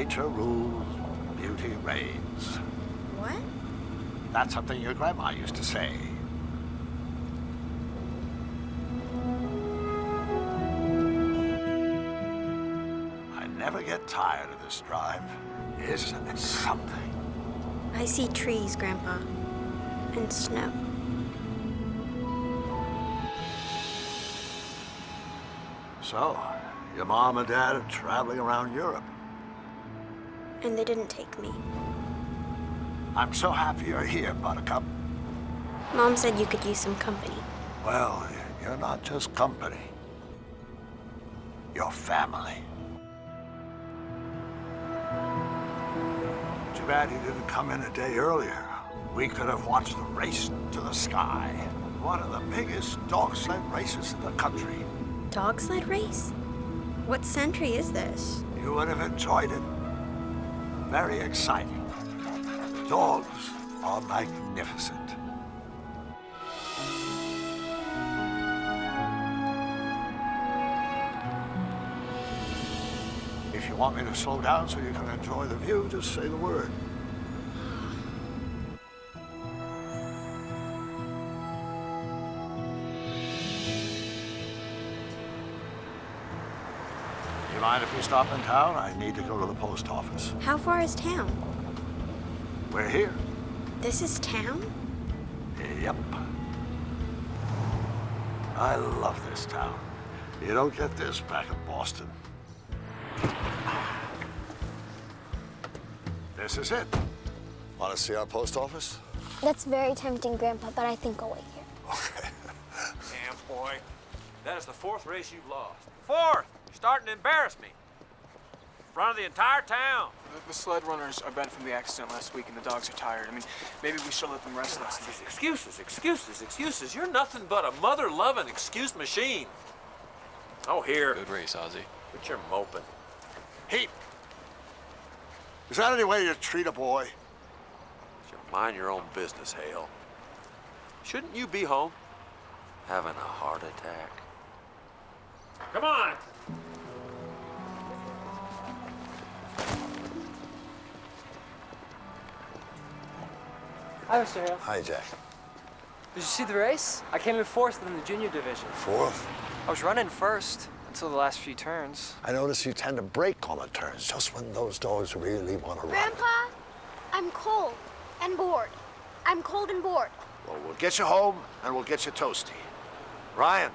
nature rules, beauty reigns. What? That's something your grandma used to say. I never get tired of this drive. Isn't it something? I see trees, Grandpa, and snow. So, your mom and dad are traveling around Europe. And they didn't take me. I'm so happy you're here, Buttercup. Mom said you could use some company. Well, you're not just company. You're family. Too bad you didn't come in a day earlier. We could have watched the race to the sky. One of the biggest dog sled races in the country. Dog sled race? What century is this? You would have enjoyed it. Very exciting. The dogs are magnificent. If you want me to slow down so you can enjoy the view, just say the word. You mind if we stop in town? I need to go to the post office. How far is town? We're here. This is town? Yep. I love this town. You don't get this back in Boston. This is it. Want to see our post office? That's very tempting, Grandpa, but I think I'll wait here. Okay. Damn, boy. That is the 4th race you've lost. 4th! You're starting to embarrass me. In front of the entire town. The sled runners are bent from the accident last week, and the dogs are tired. I mean, maybe we should let them rest next time. Excuses, excuses, excuses. You're nothing but a mother-loving excuse machine. Oh, here. Good race, Ozzy. But you're moping. Heat. Is that any way you treat a boy? You mind your own business, Hale. Shouldn't you be home? Having a heart attack? Come on! Hi, Mr. Hale. Hi, Jack. Did you see the race? I came in 4th in the junior division. 4th? I was running first until the last few turns. I notice you tend to brake on the turns just when those dogs really want to run. Grandpa, I'm cold and bored. I'm cold and bored. Well, we'll get you home and we'll get you toasty. Ryan,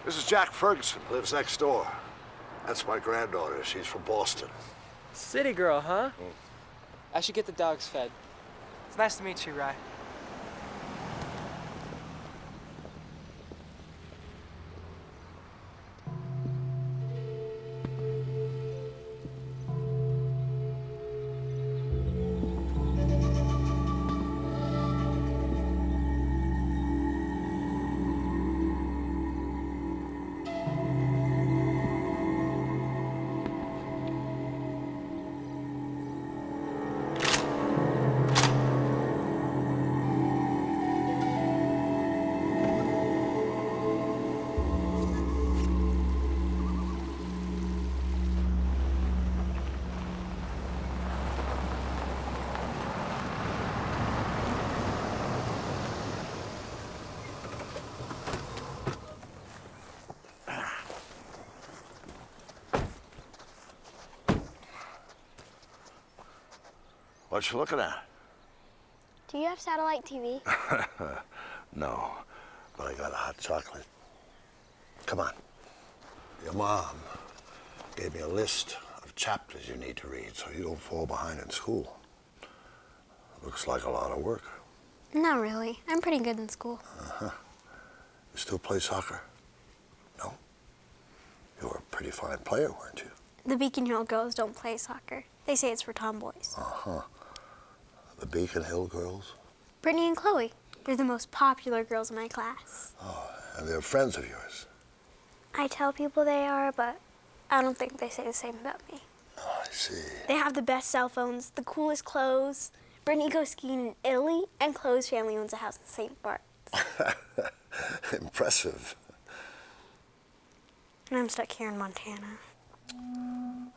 this is Jack Ferguson, lives next door. That's my granddaughter. She's from Boston. City girl, huh? I should get the dogs fed. It's nice to meet you, Rye. What you looking at? Do you have satellite TV? No, but I got a hot chocolate. Come on. Your mom gave me a list of chapters you need to read so you don't fall behind in school. Looks like a lot of work. Not really. I'm pretty good in school. Uh-huh. You still play soccer? No? You were a pretty fine player, weren't you? The Beacon Hill girls don't play soccer. They say it's for tomboys. Uh-huh. The Beacon Hill girls? Brittany and Chloe. They're the most popular girls in my class. Oh, and they're friends of yours? I tell people they are, but I don't think they say the same about me. Oh, I see. They have the best cell phones, the coolest clothes. Brittany goes skiing in Italy, and Chloe's family owns a house in St. Bart's. Impressive. And I'm stuck here in Montana.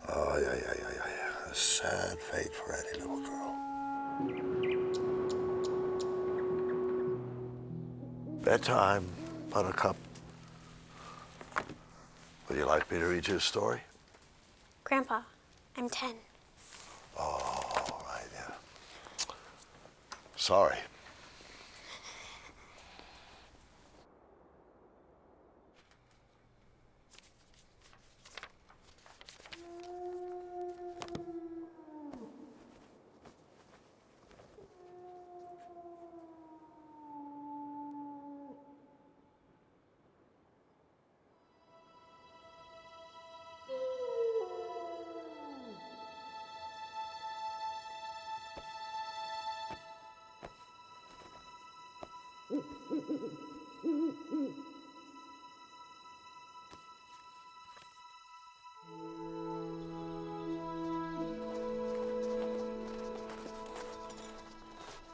Oh, yeah. A sad fate for any little girl. Bedtime, Buttercup. Would you like me to read you a story? Grandpa, I'm 10. Oh, right, yeah. Sorry.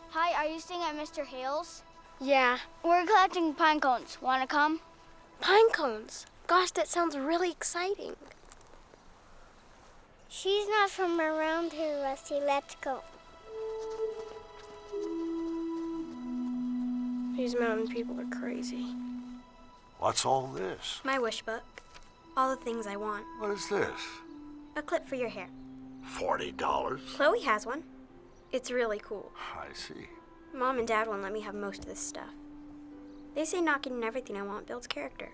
Hi, are you staying at Mr. Hale's? Yeah. We're collecting pine cones. Want to come? Pine cones. Gosh, that sounds really exciting. She's not from around here, Rusty. Let's go. These mountain people are crazy. What's all this? My wish book. All the things I want. What is this? A clip for your hair. $40? Chloe has one. It's really cool. I see. Mom and Dad won't let me have most of this stuff. They say not getting everything I want builds character.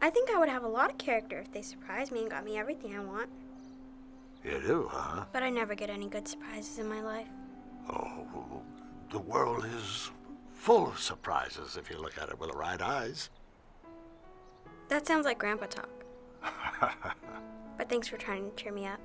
I think I would have a lot of character if they surprised me and got me everything I want. You do, huh? But I never get any good surprises in my life. Oh, the world is full of surprises if you look at it with the right eyes. That sounds like Grandpa talk. But thanks for trying to cheer me up.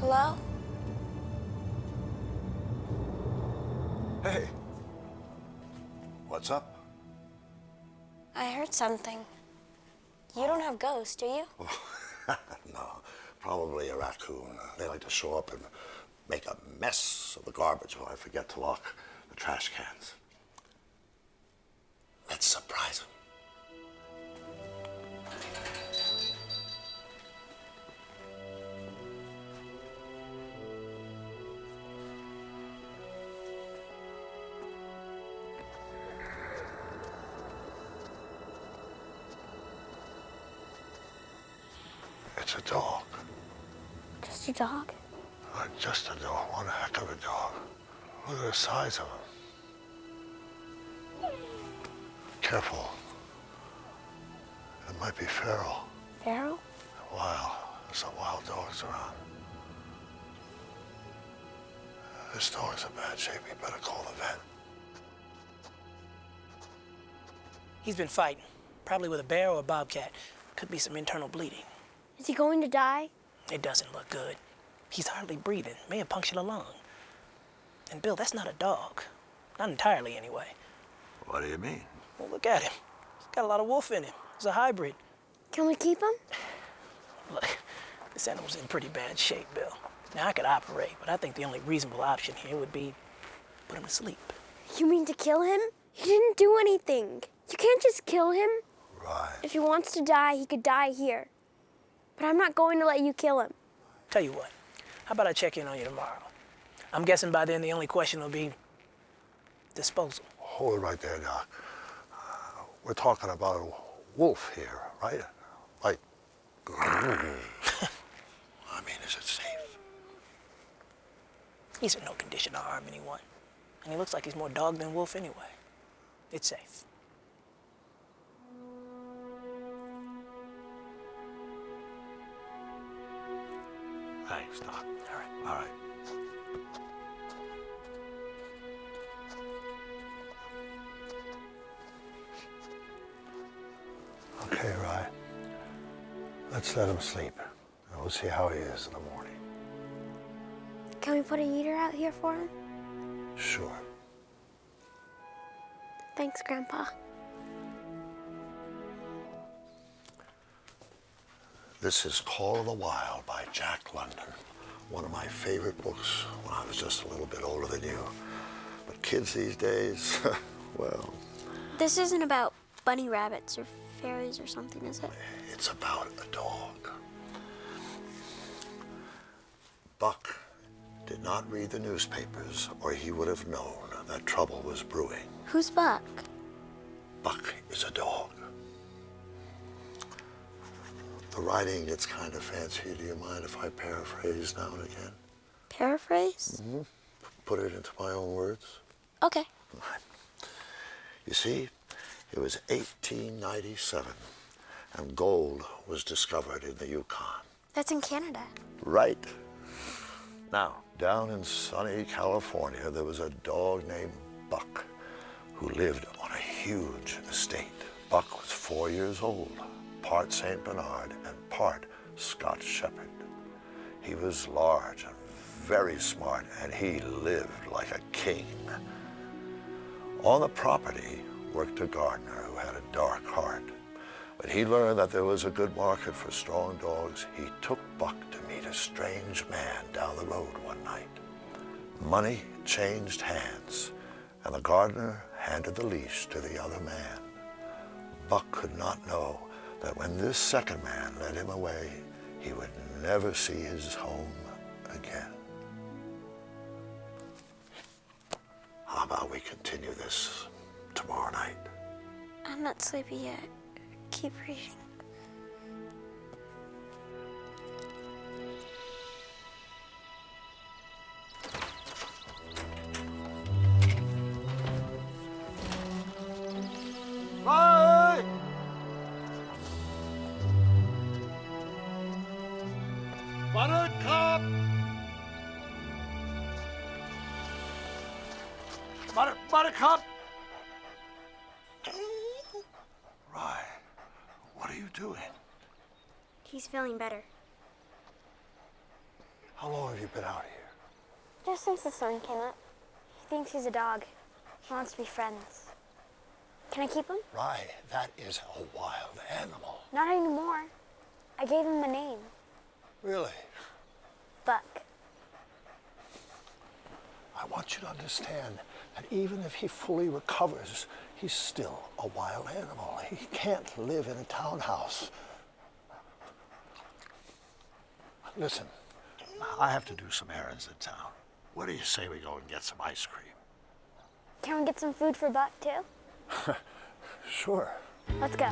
Hello? Hey. What's up? I heard something. You don't have ghosts, do you? No, probably a raccoon. They like to show up and make a mess of the garbage while I forget to lock the trash cans. Let's surprise them. It's a dog. Just a dog? Not just a dog, one heck of a dog. Look at the size of him. Careful. It might be feral. Feral? Wild. There's some wild dogs around. This dog's in bad shape. You better call the vet. He's been fighting, probably with a bear or a bobcat. Could be some internal bleeding. Is he going to die? It doesn't look good. He's hardly breathing, may have punctured a lung. And Bill, that's not a dog. Not entirely, anyway. What do you mean? Well, look at him. He's got a lot of wolf in him. He's a hybrid. Can we keep him? Look, this animal's in pretty bad shape, Bill. Now, I could operate, but I think the only reasonable option here would be put him to sleep. You mean to kill him? He didn't do anything. You can't just kill him. Right. If he wants to die, he could die here. But I'm not going to let you kill him. Tell you what, how about I check in on you tomorrow? I'm guessing by then the only question will be disposal. Hold it right there, Doc. We're talking about a wolf here, right? Like, I mean, is it safe? He's in no condition to harm anyone. And he looks like he's more dog than wolf anyway. It's safe. Thanks, Doc. All right. All right. Okay, Rye. Let's let him sleep. And we'll see how he is in the morning. Can we put a heater out here for him? Sure. Thanks, Grandpa. This is Call of the Wild by Jack London. One of my favorite books when I was just a little bit older than you. But kids these days, well, This isn't about bunny rabbits or fairies or something, is it? it's about a dog. Buck did not read the newspapers or he would have known that trouble was brewing. Who's Buck? Buck is a dog. The writing gets kind of fancy. Do you mind if I paraphrase now and again? Paraphrase? Put it into my own words? Okay. You see, it was 1897, and gold was discovered in the Yukon. That's in Canada. Right. Now, down in sunny California, there was a dog named Buck who lived on a huge estate. Buck was 4 years old, part St. Bernard and part Scotch Shepherd. He was large and very smart, and he lived like a king. On the property worked a gardener who had a dark heart. When he learned that there was a good market for strong dogs, he took Buck to meet a strange man down the road one night. Money changed hands, and the gardener handed the leash to the other man. Buck could not know that when this second man led him away, he would never see his home again. How about we continue this tomorrow night? I'm not sleepy yet. Keep reading. Right! Buttercup! Buttercup! Right. What are you doing? He's feeling better. How long have you been out here? Just since the sun came up. He thinks he's a dog. He wants to be friends. Can I keep him? Right, that is a wild animal. Not anymore. I gave him a name. Really? Buck. I want you to understand that even if he fully recovers, he's still a wild animal. He can't live in a townhouse. Listen, I have to do some errands in town. What do you say we go and get some ice cream? Can we get some food for Buck, too? Sure. Let's go.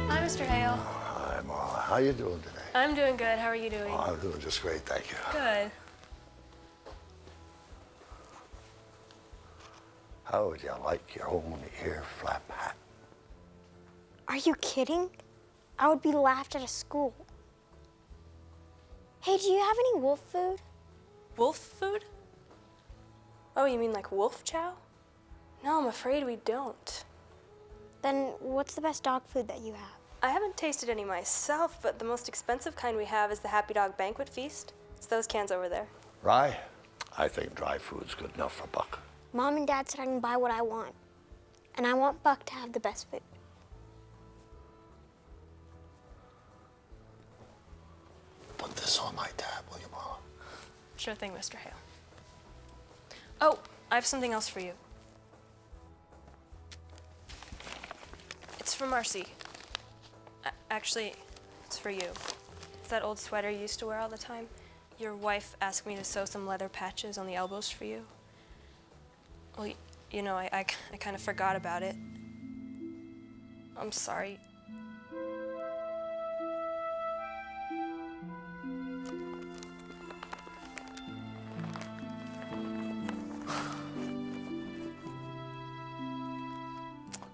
Hi, Mr. Hale. Hi, Marla. How you doing today? I'm doing good. How are you doing? Oh, I'm doing just great, thank you. Good. How would you like your own ear flap hat? Are you kidding? I would be laughed at school. Hey, do you have any wolf food? Wolf food? Oh, you mean like wolf chow? No, I'm afraid we don't. Then what's the best dog food that you have? I haven't tasted any myself, but the most expensive kind we have is the Happy Dog Banquet Feast. It's those cans over there. Rye, I think dry food's good enough for Buck. Mom and Dad said I can buy what I want. And I want Buck to have the best food. Put this on my tab, will you, Marla? Sure thing, Mr. Hale. Oh, I have something else for you. It's for Marcy. Actually, it's for you. It's that old sweater you used to wear all the time. Your wife asked me to sew some leather patches on the elbows for you. Well, you know, I kind of forgot about it. I'm sorry.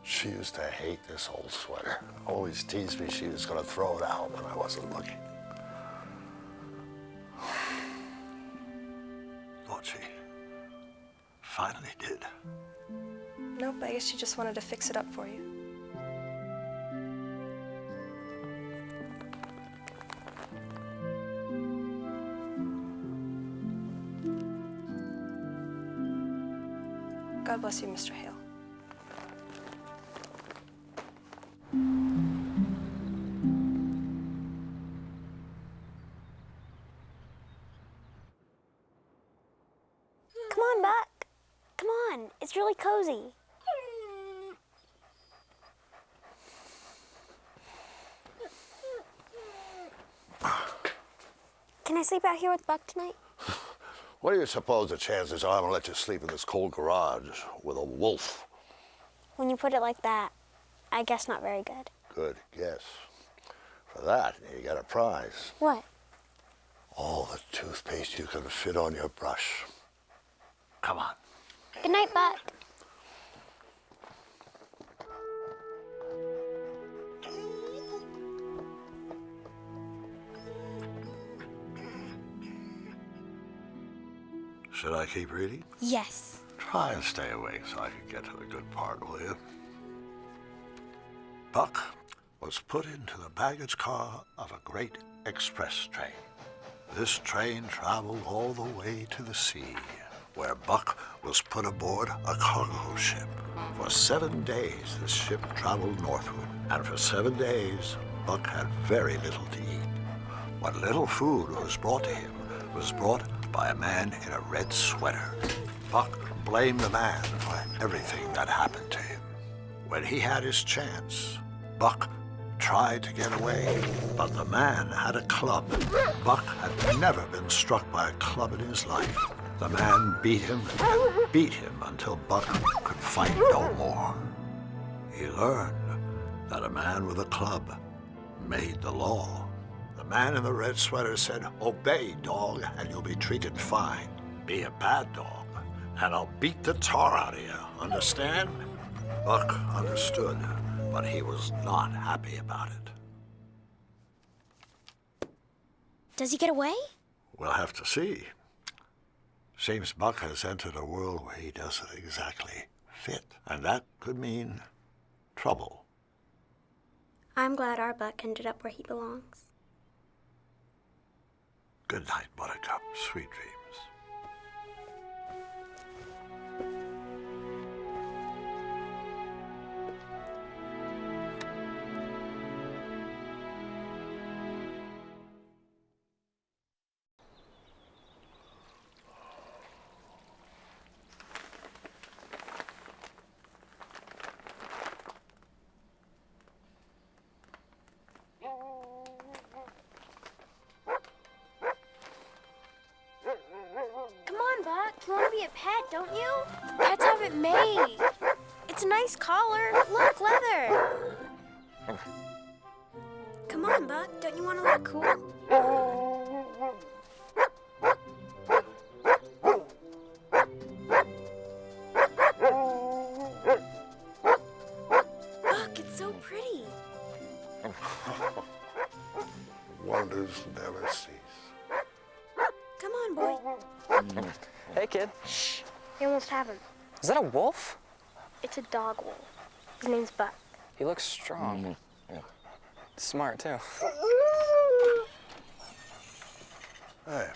She used to hate this old sweater. Always teased me she was going to throw it out when I wasn't looking. Thought she finally did. Nope, I guess she just wanted to fix it up for you. God bless you, Mr. Hale. Come on, Buck. Come on. It's really cozy. Can I sleep out here with Buck tonight? What do you suppose the chances are I'm going to let you sleep in this cold garage with a wolf? When you put it like that, I guess not very good. Good guess. For that, you got a prize. What? All the toothpaste you can fit on your brush. Come on. Good night, Buck. Should I keep reading? Yes. Try and stay awake so I can get to the good part, will you? Buck was put into the baggage car of a great express train. This train traveled all the way to the sea, where Buck was put aboard a cargo ship. For 7 days, this ship traveled northward, and for 7 days, Buck had very little to eat. What little food was brought to him was brought by a man in a red sweater. Buck blamed the man for everything that happened to him. When he had his chance, Buck tried to get away, but the man had a club. Buck had never been struck by a club in his life. The man beat him and beat him until Buck could fight no more. He learned that a man with a club made the law. The man in the red sweater said, "Obey, dog, and you'll be treated fine. Be a bad dog, and I'll beat the tar out of you. Understand?" Buck understood, but he was not happy about it. Does he get away? We'll have to see. Seems Buck has entered a world where he doesn't exactly fit, and that could mean trouble. I'm glad our Buck ended up where he belongs. Good night, Buttercup. Sweet dreams. Come on, Buck. You want to be a pet, don't you? Pets have it made. It's a nice collar. Look, leather. Come on, Buck. Don't you want to look cool? Buck, it's so pretty. Wonders never cease. Come on, boy. Hey, kid. Shh. You almost have him. Is that a wolf? It's a dog wolf. His name's Buck. He looks strong. Smart, too. Hey.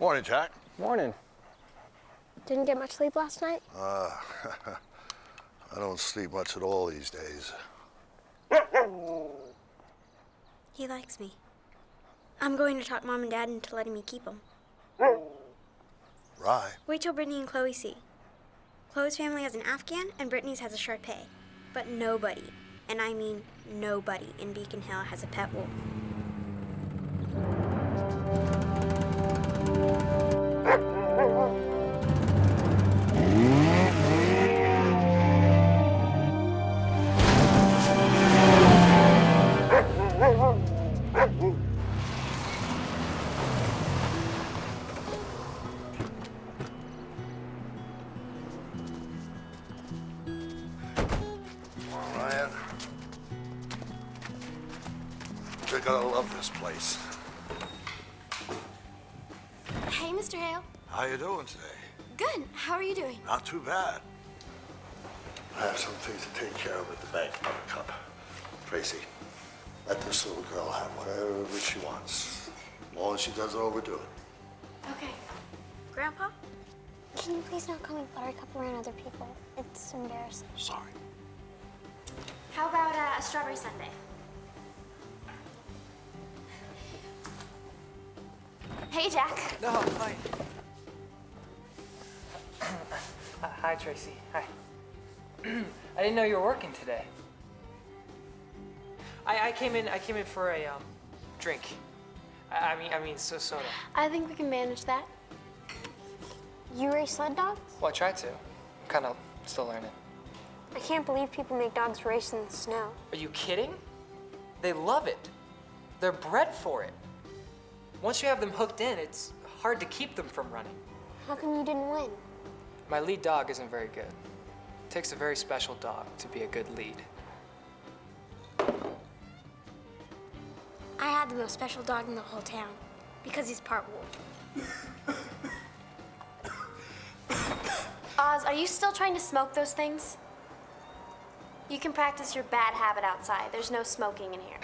Morning, Jack. Morning. Didn't get much sleep last night? I don't sleep much at all these days. He likes me. I'm going to talk Mom and Dad into letting me keep him. Right. Wait till Brittany and Chloe see. Chloe's family has an Afghan and Brittany's has a Shar Pei. But nobody, and I mean nobody, in Beacon Hill has a pet wolf. you're gonna love this place. Hey, Mr. Hale. How you doing today? Good. How are you doing? Not too bad. I have some things to take care of at the bank, Buttercup. Tracy, let this little girl have whatever she wants, as long as she doesn't overdo it. Okay. Grandpa? Can you please not call me Buttercup around other people? It's embarrassing. Sorry. How about a strawberry sundae? Hey, Jack. No, hi. Hi, Tracy. Hi. I didn't know you were working today. I came in for a drink. I mean soda. I think we can manage that. You race sled dogs? Well, I tried to. Kind of still learning. I can't believe people make dogs race in the snow. Are you kidding? They love it. They're bred for it. Once you have them hooked in, it's hard to keep them from running. How come you didn't win? My lead dog isn't very good. It takes a very special dog to be a good lead. I had the most special dog in the whole town because he's part wolf. Oz, are you still trying to smoke those things? You can practice your bad habit outside. There's no smoking in here.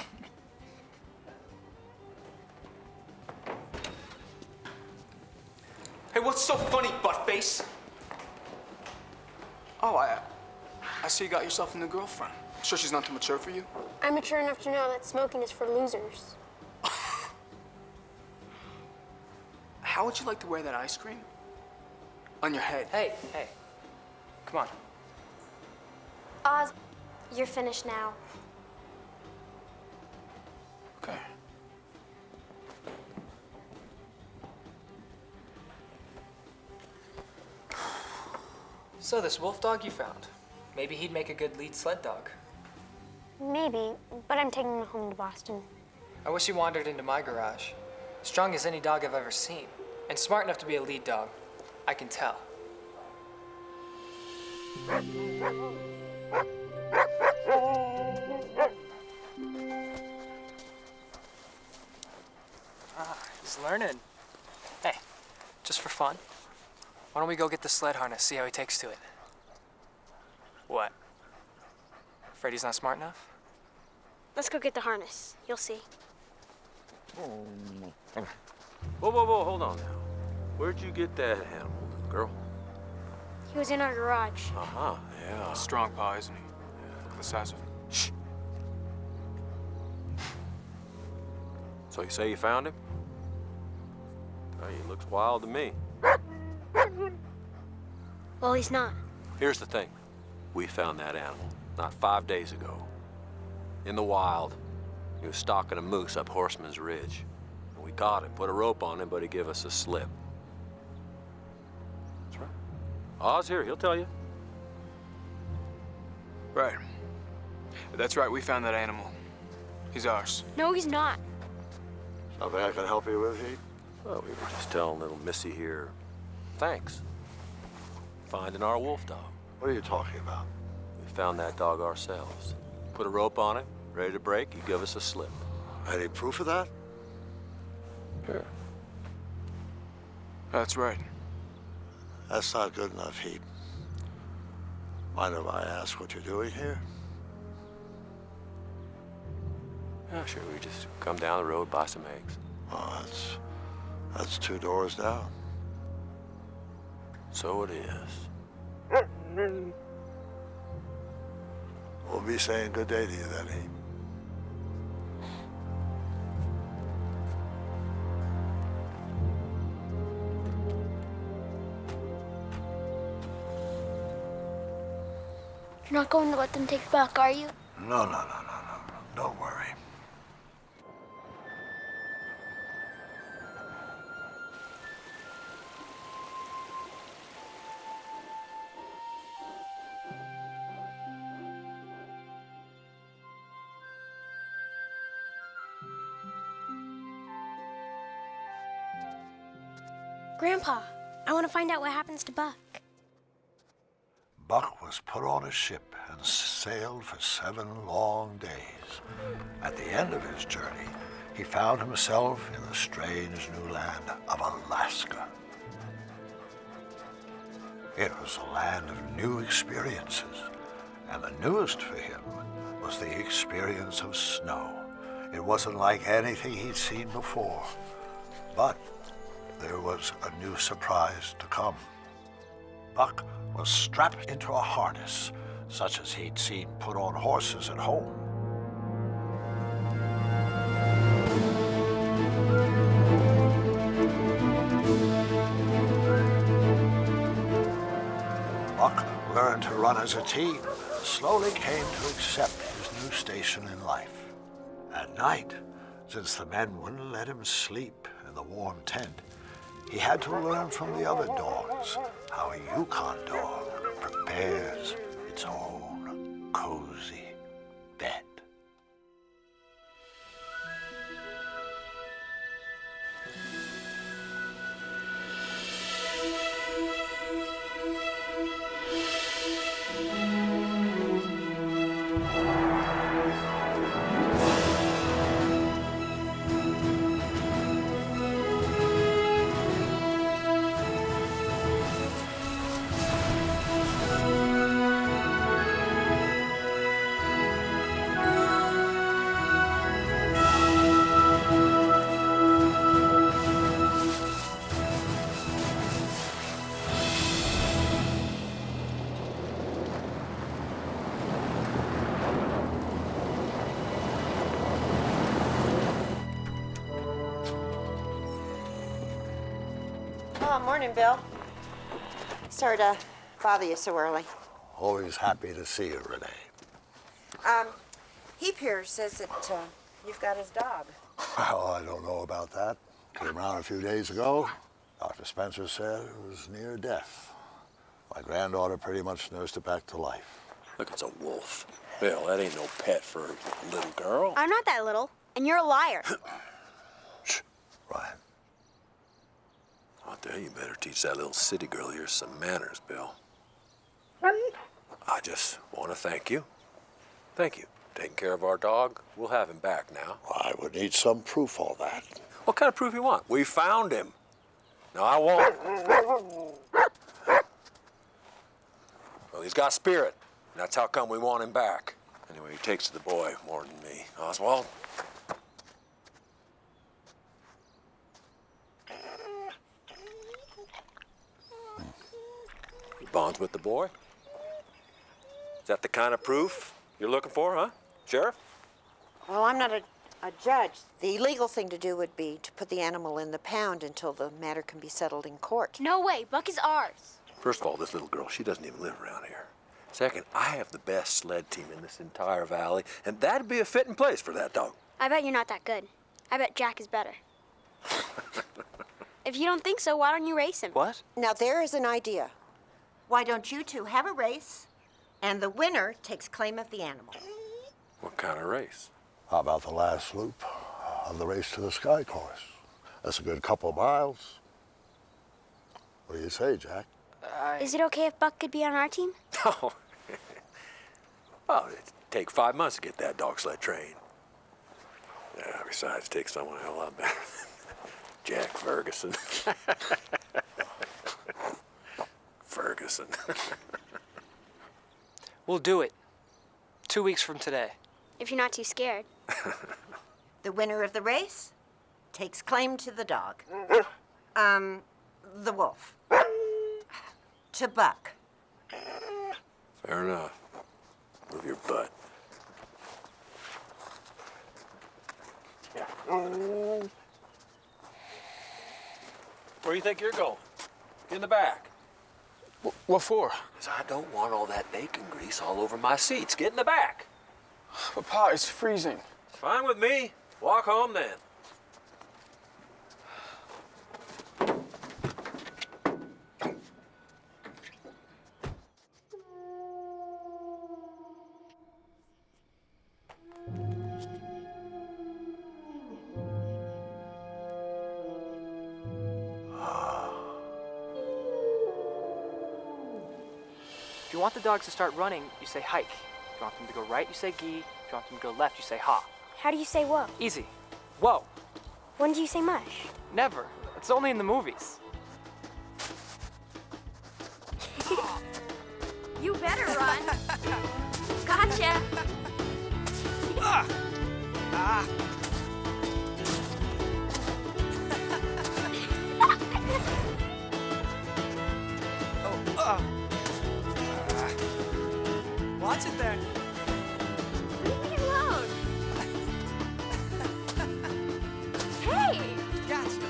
Hey, what's so funny, buttface? Oh, I see you got yourself a new girlfriend. Sure she's not too mature for you? I'm mature enough to know that smoking is for losers. How would you like to wear that ice cream? On your head. Hey. Come on. Oz, you're finished now. Okay. So this wolf dog you found, maybe he'd make a good lead sled dog. Maybe, but I'm taking him home to Boston. I wish he wandered into my garage. Strong as any dog I've ever seen, and smart enough to be a lead dog. I can tell. He's learning. Hey, just for fun, why don't we go get the sled harness, see how he takes to it? What? Afraid he's not smart enough? Let's go get the harness. You'll see. Whoa, hold on now. Where'd you get that animal, little girl? He was in our garage. Uh-huh, yeah. Strong paw, isn't he? Look at the size of him. Shh. So you say you found him? Oh, he looks wild to me. Well, he's not. Here's the thing. We found that animal not 5 days ago. In the wild. He was stalking a moose up Horseman's Ridge. And we caught him, put a rope on him, but he gave us a slip. That's right. Oz here, he'll tell you. Right. That's right, we found that animal. He's ours. No, he's not. Something I can help you with, Heath? Well, we were just telling little Missy here, thanks. Finding our wolf dog. What are you talking about? We found that dog ourselves. Put a rope on it, ready to break, he gave us a slip. Any proof of that? Sure. That's right. That's not good enough, Heath. Mind if I ask what you're doing here? Yeah, sure, we just come down the road, buy some eggs. Oh, that's 2 doors down. So it is. We'll be saying good day to you then, Heath. You're not going to let them take it back, are you? No. Don't worry. Grandpa, I want to find out what happens to Buck. Buck was put on a ship and sailed for 7 long days. At the end of his journey, he found himself in the strange new land of Alaska. It was a land of new experiences, and the newest for him was the experience of snow. It wasn't like anything he'd seen before, but there was a new surprise to come. Buck was strapped into a harness, such as he'd seen put on horses at home. Buck learned to run as a team, and slowly came to accept his new station in life. At night, since the men wouldn't let him sleep in the warm tent, he had to learn from the other dogs how a Yukon dog prepares its own cozy bed. Oh, morning, Bill. Sorry to bother you so early. Always happy to see you, Renee. Heap here says that you've got his dog. Well, I don't know about that. Came around a few days ago. Dr. Spencer said it was near death. My granddaughter pretty much nursed it back to life. Look, it's a wolf. Bill, that ain't no pet for a little girl. I'm not that little, and you're a liar. Shh, Ryan. Out there, you better teach that little city girl here some manners, Bill. I just want to thank you. Thank you. Taking care of our dog. We'll have him back now. I would need some proof of that. What kind of proof you want? We found him. No, I won't. Well, he's got spirit. And that's how come we want him back. Anyway, he takes to the boy more than me. Oswald? He bonds with the boy? Is that the kind of proof you're looking for, huh, Sheriff? Well, I'm not a judge. The legal thing to do would be to put the animal in the pound until the matter can be settled in court. No way, Buck is ours. First of all, this little girl, she doesn't even live around here. Second, I have the best sled team in this entire valley, and that'd be a fitting place for that dog. I bet you're not that good. I bet Jack is better. If you don't think so, why don't you race him? What? Now, there is an idea. Why don't you two have a race, and the winner takes claim of the animal? What kind of race? How about the last loop of the race to the sky course? That's a good couple miles. What do you say, Jack? Is it okay if Buck could be on our team? Oh. Well, it'd take 5 months to get that dog sled trained. Yeah, besides, it takes someone a hell of a lot better than Jack Ferguson. Ferguson. We'll do it. 2 weeks from today. If you're not too scared. The winner of the race takes claim to the dog. The wolf. To Buck. Fair enough. Move your butt. Where do you think you're going? In the back. What for? 'Cause I don't want all that bacon grease all over my seats. Get in the back. But Pa, it's freezing. It's fine with me. Walk home then. you want the dogs to start running, you say hike. If you want them to go right, you say gee. If you want them to go left, you say ha. How do you say whoa? Easy. Whoa. When do you say mush? Never. It's only in the movies. You better run. Gotcha. Watch it there. Leave me alone. Hey! Gotcha.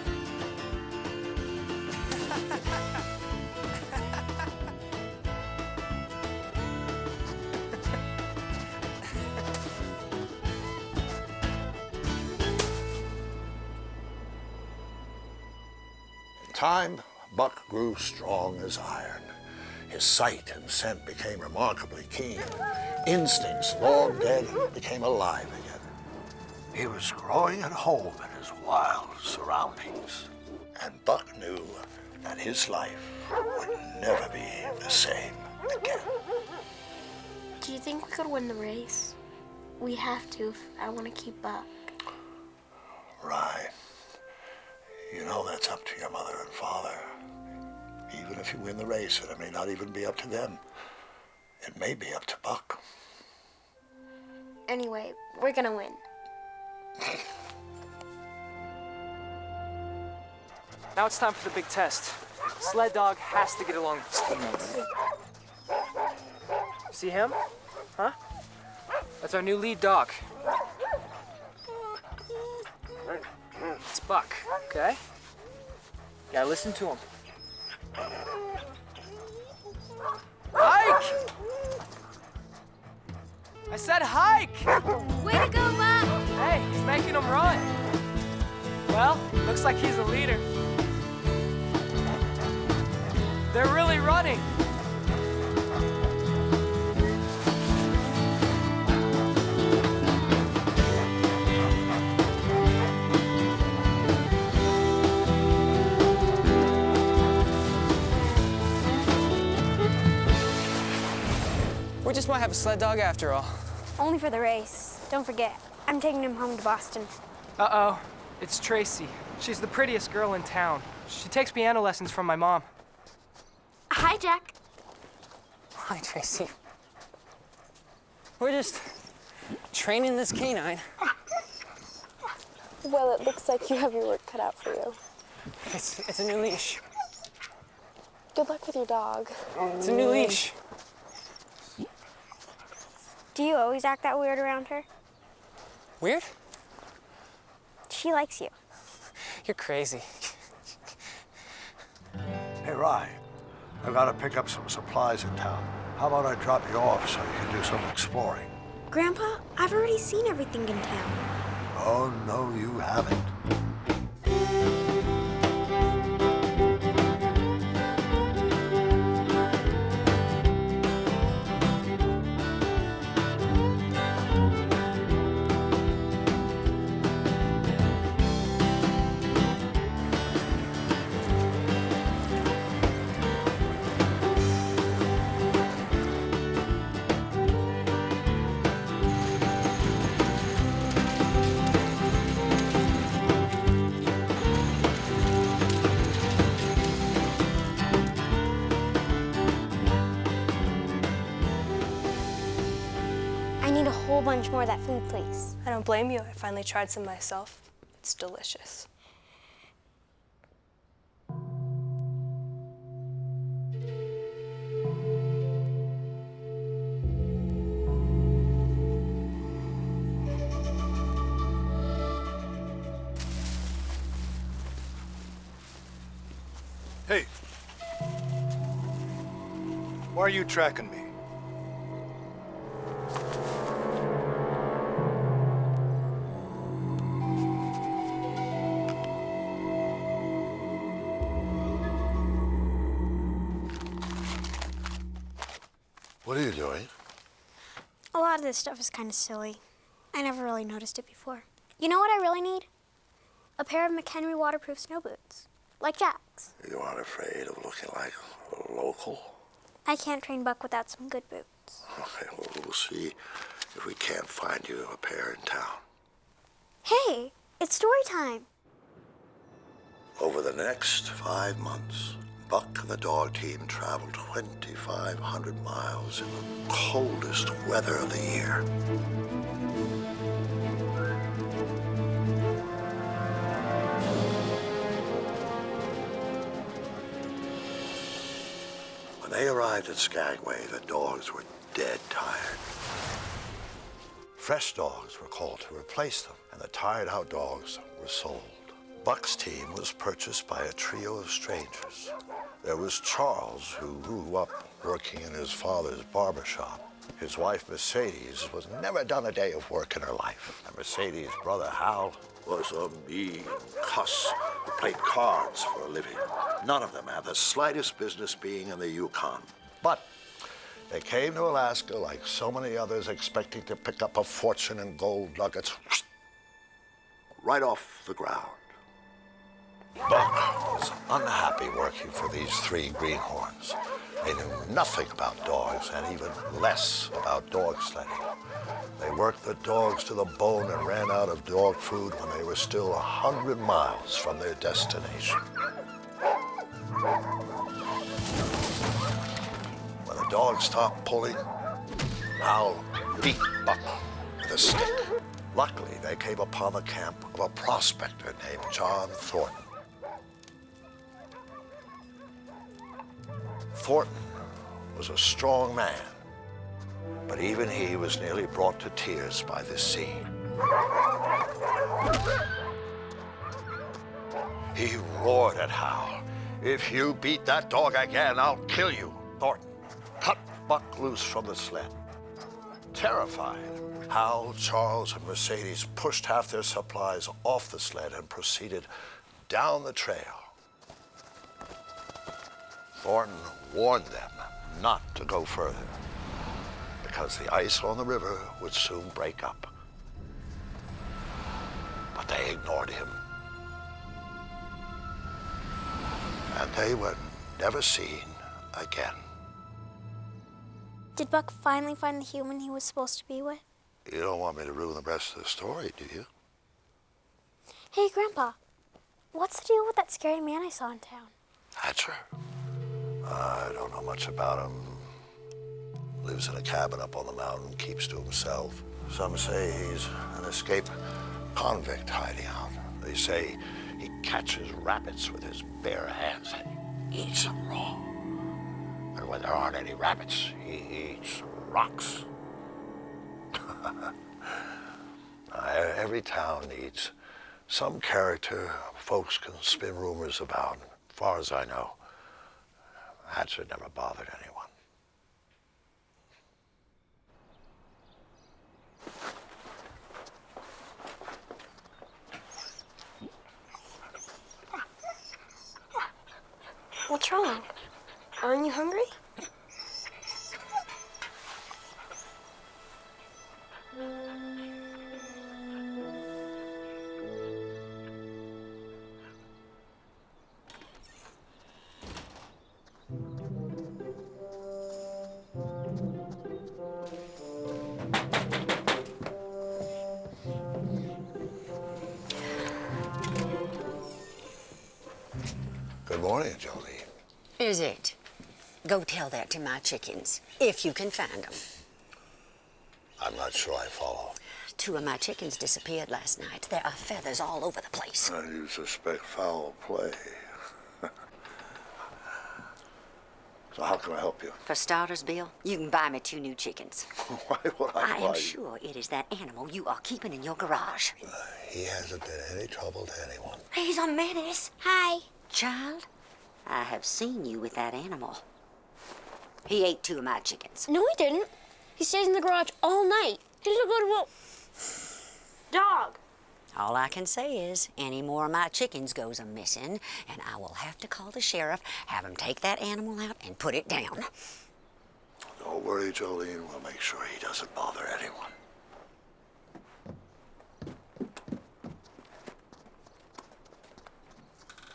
In time, Buck grew strong as iron. His sight and scent became remarkably keen. Instincts, long dead, became alive again. He was growing at home in his wild surroundings. And Buck knew that his life would never be the same again. Do you think we could win the race? We have to if I want to keep Buck. Right. You know that's up to your mother and father. Even if you win the race, it may not even be up to them. It may be up to Buck. Anyway, we're gonna win. Now it's time for the big test. Sled dog has to get along with his teammates. See him? Huh? That's our new lead dog. It's Buck, okay? You gotta listen to him. Hike! I said hike! Way to go, Buck! Hey, he's making him run. Well, looks like he's a leader. They're really running. We just might have a sled dog after all. Only for the race. Don't forget, I'm taking him home to Boston. Uh-oh, it's Tracy. She's the prettiest girl in town. She takes piano lessons from my mom. Hi, Jack. Hi, Tracy. We're just training this canine. Well, it looks like you have your work cut out for you. It's a new leash. Good luck with your dog. It's a new leash. Do you always act that weird around her? Weird? She likes you. You're crazy. Hey, Rye, I've got to pick up some supplies in town. How about I drop you off so you can do some exploring? Grandpa, I've already seen everything in town. Oh, no, you haven't. I need a whole bunch more of that food, please. I don't blame you. I finally tried some myself. It's delicious. Hey. Why are you tracking me? What are you doing? A lot of this stuff is kind of silly. I never really noticed it before. You know what I really need? A pair of McHenry waterproof snow boots, like Jack's. You aren't afraid of looking like a local? I can't train Buck without some good boots. Okay, well, we'll see if we can't find you a pair in town. Hey, it's story time. Over the next 5 months, Buck and the dog team traveled 2,500 miles in the coldest weather of the year. When they arrived at Skagway, the dogs were dead tired. Fresh dogs were called to replace them, and the tired-out dogs were sold. Buck's team was purchased by a trio of strangers. There was Charles, who grew up working in his father's barber shop. His wife, Mercedes, was never done a day of work in her life. And Mercedes' brother, Hal, was a mean cuss who played cards for a living. None of them had the slightest business being in the Yukon. But they came to Alaska like so many others, expecting to pick up a fortune in gold nuggets right off the ground. Buck was unhappy working for these 3 greenhorns. They knew nothing about dogs and even less about dog sledding. They worked the dogs to the bone and ran out of dog food when they were still 100 miles from their destination. When the dogs stopped pulling, Hal beat Buck with a stick. Luckily, they came upon the camp of a prospector named John Thornton. Thornton was a strong man, but even he was nearly brought to tears by this scene. He roared at Hal. "If you beat that dog again, I'll kill you." Thornton cut Buck loose from the sled. Terrified, Hal, Charles, and Mercedes pushed half their supplies off the sled and proceeded down the trail. Thornton warned them not to go further because the ice on the river would soon break up. But they ignored him. And they were never seen again. Did Buck finally find the human he was supposed to be with? You don't want me to ruin the rest of the story, do you? Hey, Grandpa, what's the deal with that scary man I saw in town? Hatcher? I don't know much about him. Lives in a cabin up on the mountain, keeps to himself. Some say he's an escaped convict hiding out. They say he catches rabbits with his bare hands and eats them raw. And when there aren't any rabbits, he eats rocks. Every town needs some character folks can spin rumors about. As far as I know, Hatcher never bothered anyone. What's wrong? Aren't you hungry? Good morning, Jolie. Is it? Go tell that to my chickens, if you can find them. I'm not sure I follow. 2 of my chickens disappeared last night. There are feathers all over the place. You suspect foul play. So how can I help you? For starters, Bill, you can buy me 2 new chickens. Why would I I buy am you? sure it is that animal you are keeping in your garage. He hasn't been any trouble to anyone. He's a menace. Hi. Child, I have seen you with that animal. He ate 2 of my chickens. No, he didn't. He stays in the garage all night. He's a good dog. All I can say is, any more of my chickens goes a-missing, and I will have to call the sheriff, have him take that animal out and put it down. Don't worry, Jolene. We'll make sure he doesn't bother anyone.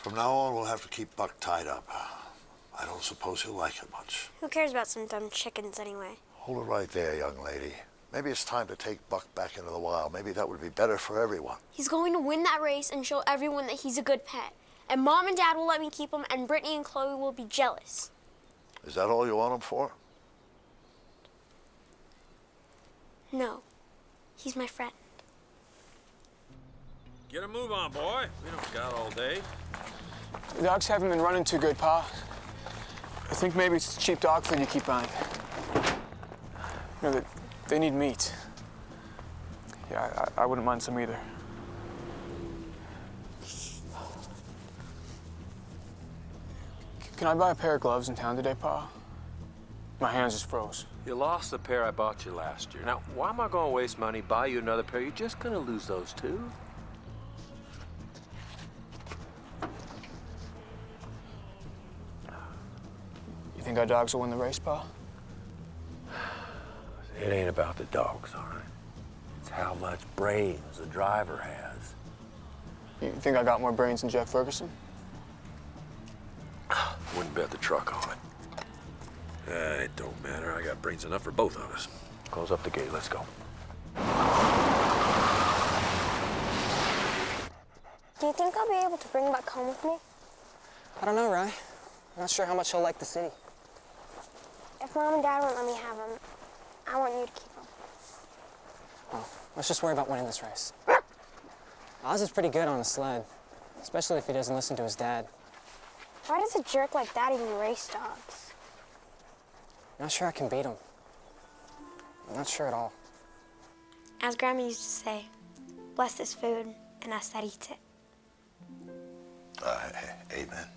From now on, we'll have to keep Buck tied up. I don't suppose he'll like it much. Who cares about some dumb chickens anyway? Hold it right there, young lady. Maybe it's time to take Buck back into the wild. Maybe that would be better for everyone. He's going to win that race and show everyone that he's a good pet. And Mom and Dad will let me keep him, and Brittany and Chloe will be jealous. Is that all you want him for? No. He's my friend. Get a move on, boy. We don't got all day. The dogs haven't been running too good, Pa. I think maybe it's cheap dog food you keep buying. You know, they need meat. Yeah, I wouldn't mind some either. Can I buy a pair of gloves in town today, Pa? My hands just froze. You lost the pair I bought you last year. Now, why am I going to waste money, buy you another pair? You're just going to lose those two. You think our dogs will win the race, Pa? It ain't about the dogs, all right? It's how much brains the driver has. You think I got more brains than Jeff Ferguson? Wouldn't bet the truck on it. It don't matter. I got brains enough for both of us. Close up the gate. Let's go. Do you think I'll be able to bring him back home with me? I don't know, Rye. I'm not sure how much he'll like the city. If Mom and Dad won't let me have him, I want you to keep him. Well, let's just worry about winning this race. Oz is pretty good on a sled, especially if he doesn't listen to his dad. Why does a jerk like that even race dogs? I'm not sure I can beat him. I'm not sure at all. As Grandma used to say, bless this food and us that eats it. Amen.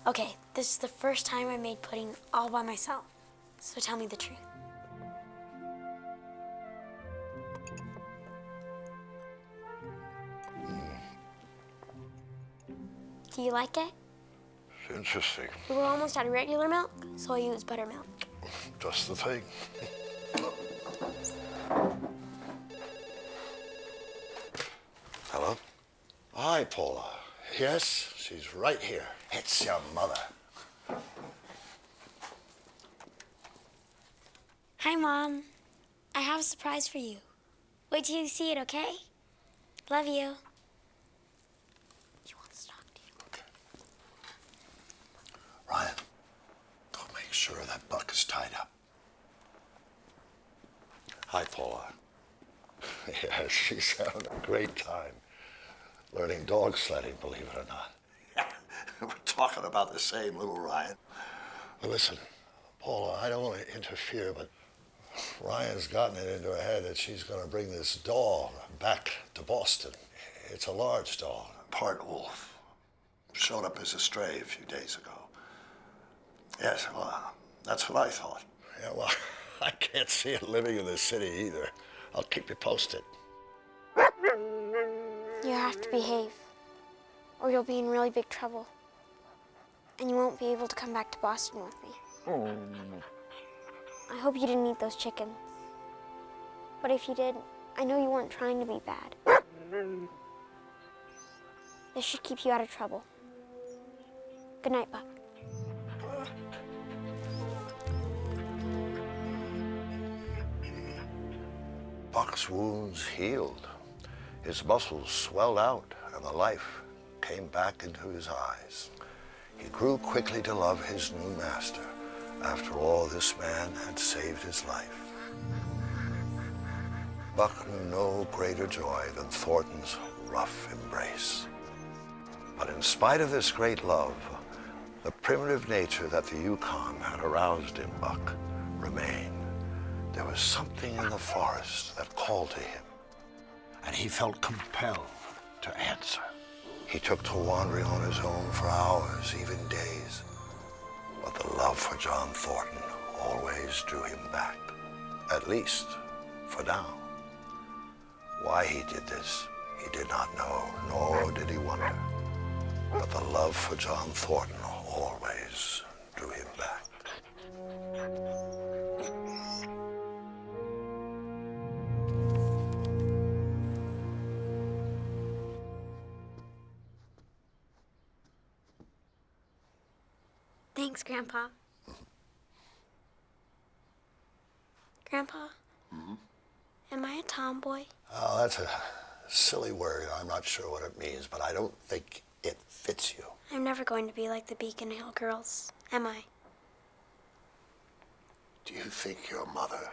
Okay, this is the first time I made pudding all by myself, so tell me the truth. Do you like it? It's interesting. We were almost out of regular milk, so I used buttermilk. Just the thing. Hello? Hi, Paula. Yes, she's right here. It's your mother. Hi, Mom. I have a surprise for you. Wait till you see it, okay? Love you. She wants to talk to you. Okay. Ryan, go make sure that Buck is tied up. Hi, Paula. Yeah, she's having a great time learning dog sledding, believe it or not. We're talking about the same little Ryan. Well, listen, Paula, I don't want to interfere, but Ryan's gotten it into her head that she's going to bring this dog back to Boston. It's a large dog, part wolf. Showed up as a stray a few days ago. Yes, well, that's what I thought. Yeah, well, I can't see it living in the city either. I'll keep you posted. You have to behave, or you'll be in really big trouble. And you won't be able to come back to Boston with me. I hope you didn't eat those chickens. But if you did, I know you weren't trying to be bad. This should keep you out of trouble. Good night, Buck. Buck's wounds healed. His muscles swelled out, and the life came back into his eyes. He grew quickly to love his new master. After all, this man had saved his life. Buck knew no greater joy than Thornton's rough embrace. But in spite of this great love, the primitive nature that the Yukon had aroused in Buck remained. There was something in the forest that called to him, and he felt compelled to answer. He took to wandering on his own for hours, even days. But the love for John Thornton always drew him back, at least for now. Why he did this, he did not know, nor did he wonder. But the love for John Thornton always drew him back. Thanks, Grandpa. Grandpa? Am I a tomboy? Oh, that's a silly word. I'm not sure what it means, but I don't think it fits you. I'm never going to be like the Beacon Hill girls, am I? Do you think your mother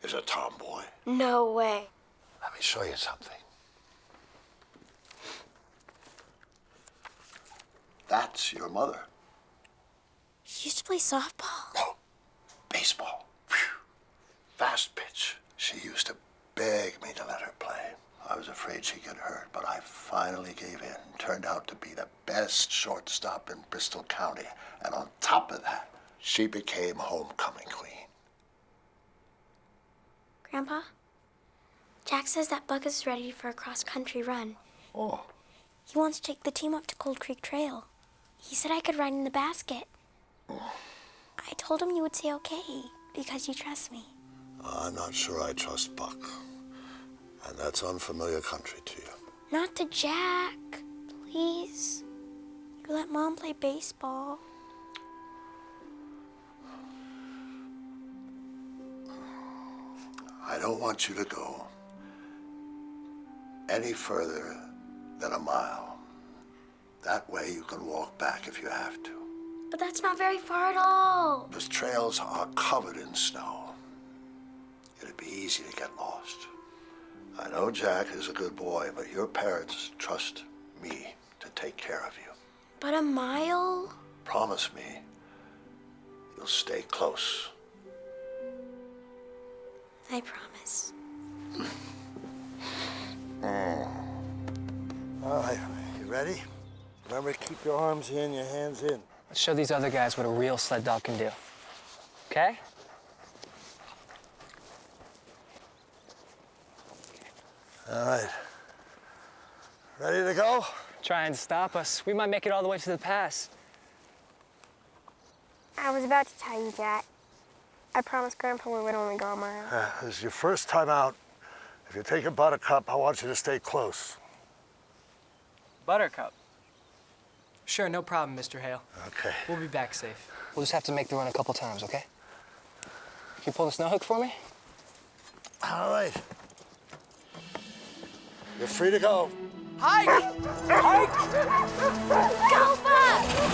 is a tomboy? No way. Let me show you something. That's your mother. She used to play softball. No, baseball. Phew. Fast pitch. She used to beg me to let her play. I was afraid she'd get hurt, but I finally gave in. Turned out to be the best shortstop in Bristol County. And on top of that, she became homecoming queen. Grandpa? Jack says that Buck is ready for a cross-country run. Oh. He wants to take the team up to Cold Creek Trail. He said I could ride in the basket. I told him you would say okay, because you trust me. I'm not sure I trust Buck. And that's unfamiliar country to you. Not to Jack, please. You let Mom play baseball. I don't want you to go any further than a mile. That way you can walk back if you have to. But that's not very far at all. Those trails are covered in snow. It'd be easy to get lost. I know Jack is a good boy, but your parents trust me to take care of you. But a mile? Promise me you'll stay close. I promise. All right, you ready? Remember, keep your arms in, your hands in. Let's show these other guys what a real sled dog can do. Okay? All right. Ready to go? Trying to stop us. We might make it all the way to the pass. I was about to tell you, Jack. I promised Grandpa we would only go a mile. This is your first time out. If you take a Buttercup, I want you to stay close. Buttercup. Sure, no problem, Mr. Hale. Okay. We'll be back safe. We'll just have to make the run a couple times, okay? Can you pull the snow hook for me? All right. You're free to go. Hike! Hike! Go, Buck!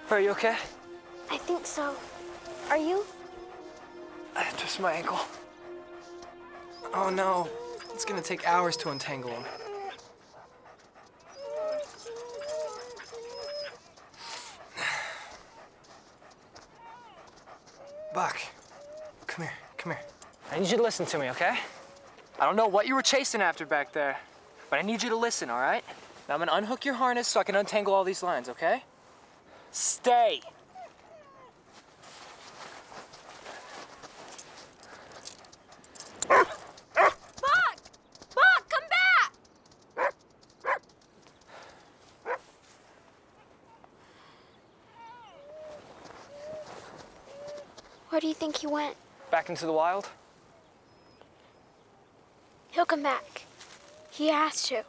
Are you okay? I think so. Are you? Just my ankle. Oh no, it's gonna take hours to untangle him. Buck, come here, come here. I need you to listen to me, okay? I don't know what you were chasing after back there, but I need you to listen, all right? Now I'm gonna unhook your harness so I can untangle all these lines, okay? Stay. Where do you think he went? Back into the wild? He'll come back. He has to.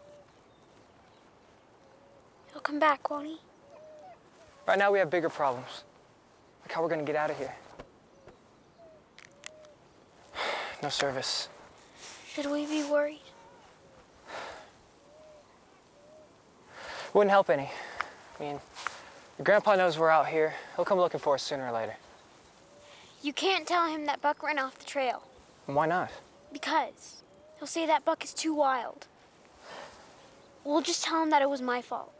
He'll come back, won't he? Right now we have bigger problems. Like how we're gonna get out of here. No service. Should we be worried? Wouldn't help any. I mean, your grandpa knows we're out here. He'll come looking for us sooner or later. You can't tell him that Buck ran off the trail. And why not? Because he'll say that Buck is too wild. We'll just tell him that it was my fault.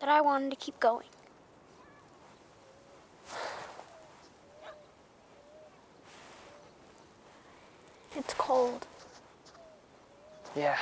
That I wanted to keep going. It's cold. Yeah.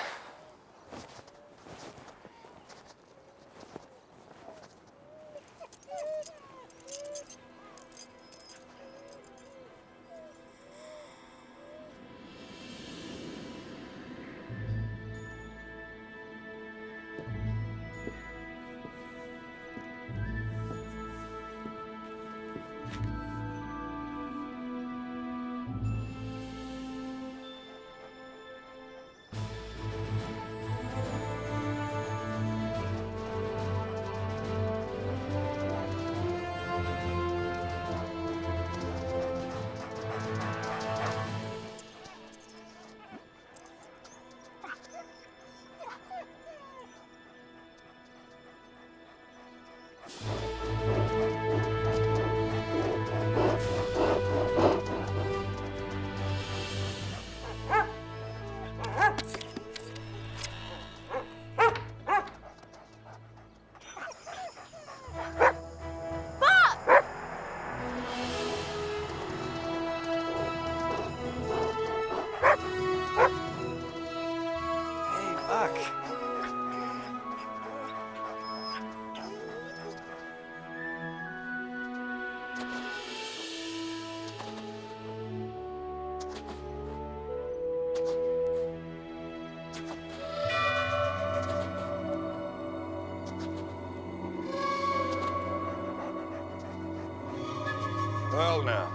Well, now.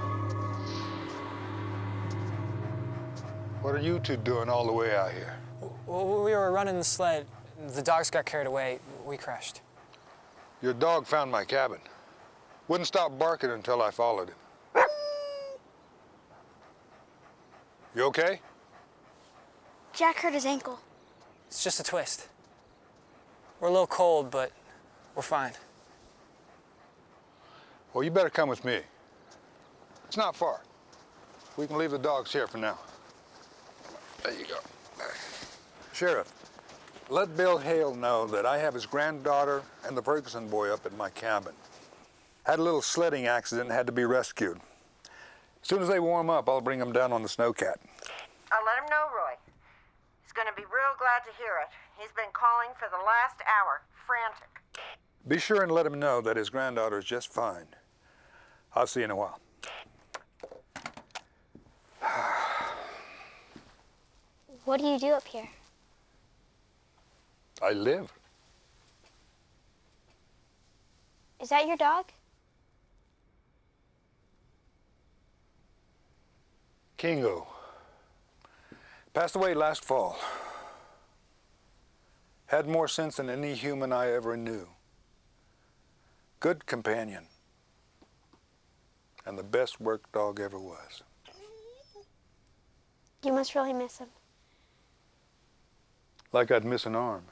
What are you two doing all the way out here? Well, we were running the sled. The dogs got carried away. We crashed. Your dog found my cabin. Wouldn't stop barking until I followed him. You okay? Jack hurt his ankle. It's just a twist. We're a little cold, but we're fine. Well, you better come with me. It's not far. We can leave the dogs here for now. There you go. Sheriff, let Bill Hale know that I have his granddaughter and the Ferguson boy up at my cabin. Had a little sledding accident and had to be rescued. As soon as they warm up, I'll bring them down on the snowcat. I'll let him know, Roy. He's going to be real glad to hear it. He's been calling for the last hour, frantic. Be sure and let him know that his granddaughter is just fine. I'll see you in a while. What do you do up here? I live. Is that your dog? Kingo. Passed away last fall. Had more sense than any human I ever knew. Good companion. And the best work dog ever was. You must really miss him. Like I'd miss an arm.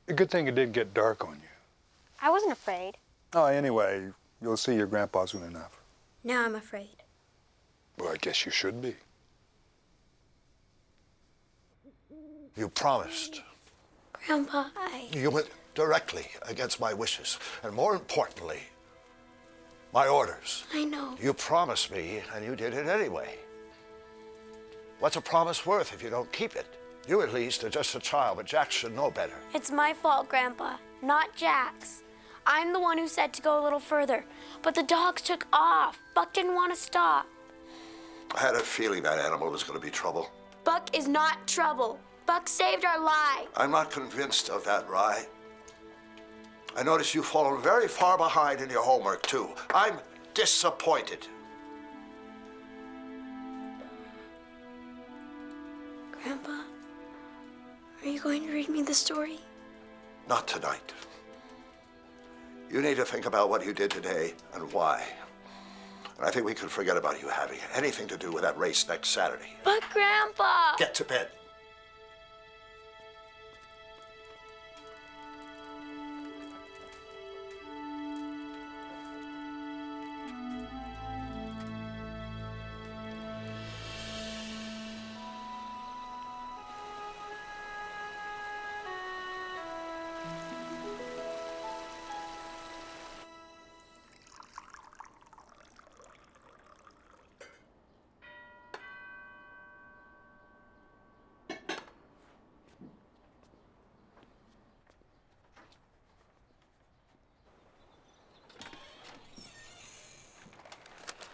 A good thing it didn't get dark on you. I wasn't afraid. Oh, anyway, you'll see your grandpa soon enough. Now I'm afraid. Well, I guess you should be. You promised. Grandpa, You went directly against my wishes, and more importantly, my orders. I know. You promised me, and you did it anyway. What's a promise worth if you don't keep it? You at least are just a child, but Jack should know better. It's my fault, Grandpa, not Jack's. I'm the one who said to go a little further, but the dogs took off. Buck didn't want to stop. I had a feeling that animal was going to be trouble. Buck is not trouble. Buck saved our lives. I'm not convinced of that, Rye. I notice you've fallen very far behind in your homework, too. I'm disappointed. Grandpa, are you going to read me the story? Not tonight. You need to think about what you did today and why. And I think we can forget about you having anything to do with that race next Saturday. But Grandpa! Get to bed.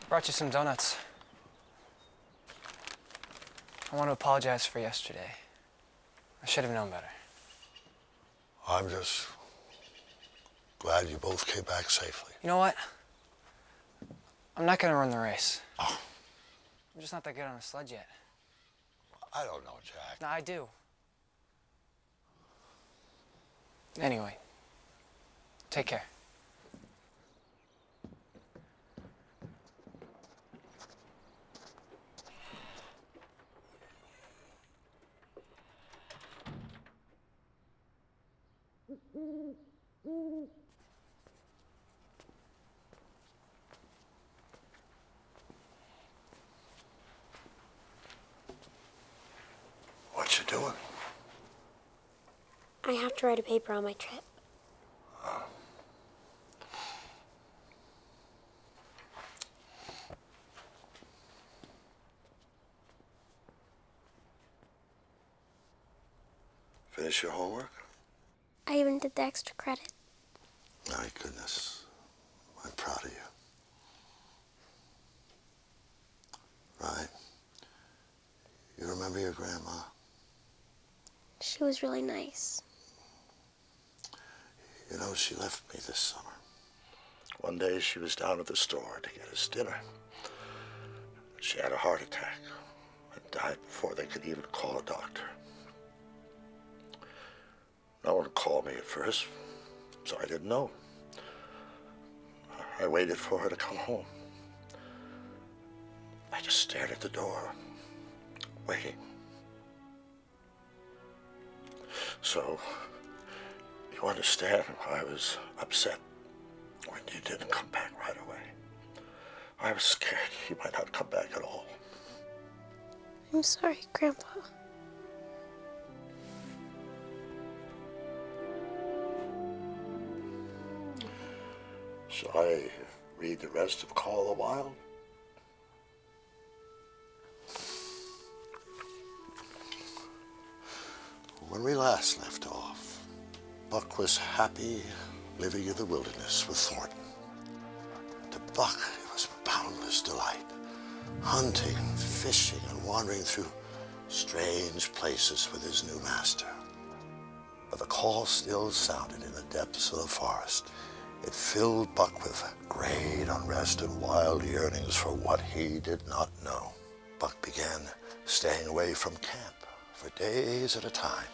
Brought you some donuts. I want to apologize for yesterday. I should have known better. I'm just glad you both came back safely. You know what? I'm not gonna run the race. Oh. I'm just not that good on a sled yet. I don't know, Jack. No, I do. Anyway, take care. What you doing? I have to write a paper on my trip. Finish your homework? I even did the extra credit. My goodness. I'm proud of you. Right? You remember your grandma? She was really nice. You know, she left me this summer. One day she was down at the store to get us dinner. She had a heart attack and died before they could even call a doctor. No one called me at first, so I didn't know. I waited for her to come home. I just stared at the door, waiting. So, you understand why I was upset when you didn't come back right away. I was scared you might not come back at all. I'm sorry, Grandpa. Shall I read the rest of Call of the Wild? When we last left off, Buck was happy living in the wilderness with Thornton. To Buck, it was boundless delight, hunting, fishing, and wandering through strange places with his new master. But the call still sounded in the depths of the forest. It filled Buck with great unrest and wild yearnings for what he did not know. Buck began staying away from camp for days at a time.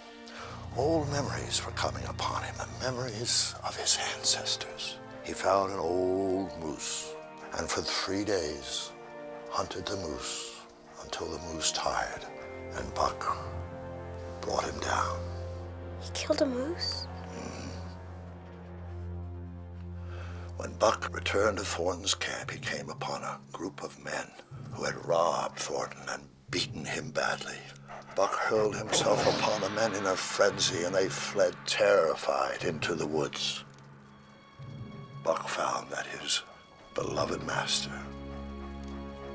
Old memories were coming upon him, the memories of his ancestors. He found an old moose, and for 3 days hunted the moose until the moose tired, and Buck brought him down. He killed a moose? When Buck returned to Thornton's camp, he came upon a group of men who had robbed Thornton and beaten him badly. Buck hurled himself upon the men in a frenzy, and they fled terrified into the woods. Buck found that his beloved master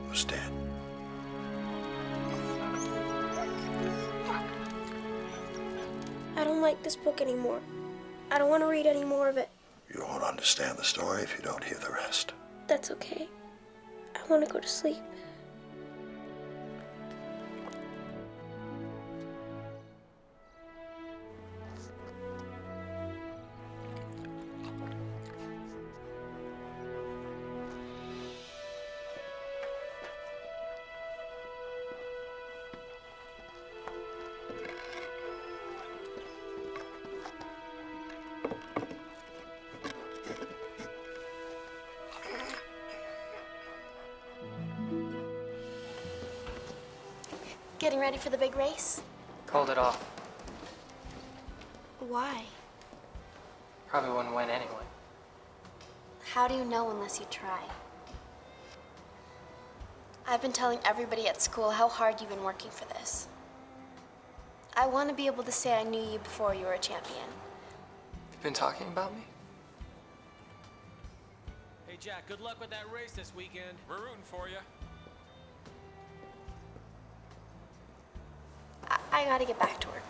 was dead. I don't like this book anymore. I don't want to read any more of it. You won't understand the story if you don't hear the rest. That's okay. I want to go to sleep. Getting ready for the big race? Called it off. Why? Probably wouldn't win anyway. How do you know unless you try? I've been telling everybody at school how hard you've been working for this. I want to be able to say I knew you before you were a champion. You've been talking about me? Hey, Jack, good luck with that race this weekend. We're rooting for you. I gotta get back to work.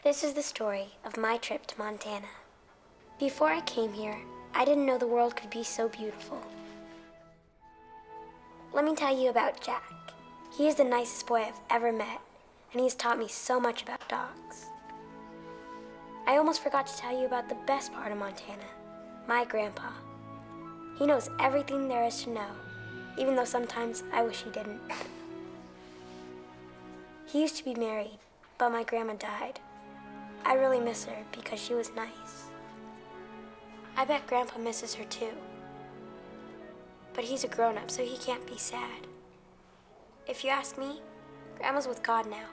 This is the story of my trip to Montana. Before I came here, I didn't know the world could be so beautiful. Let me tell you about Jack. He is the nicest boy I've ever met, and he's taught me so much about dogs. I almost forgot to tell you about the best part of Montana, my grandpa. He knows everything there is to know, even though sometimes I wish he didn't. He used to be married, but my grandma died. I really miss her because she was nice. I bet Grandpa misses her too. But he's a grown-up, so he can't be sad. If you ask me, Grandma's with God now,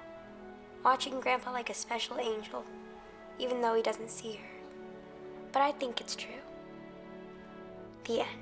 watching Grandpa like a special angel, even though he doesn't see her. But I think it's true. The end.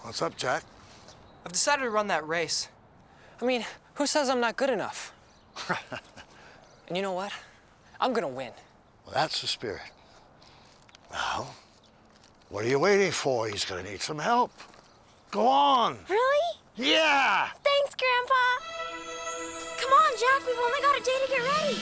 What's up, Jack? I've decided to run that race. I mean, who says I'm not good enough? And you know what? I'm gonna win. Well, that's the spirit. Now, what are you waiting for? He's gonna need some help. Go on. Really? Yeah! Thanks, Grandpa. Come on, Jack, we've only got a day to get ready.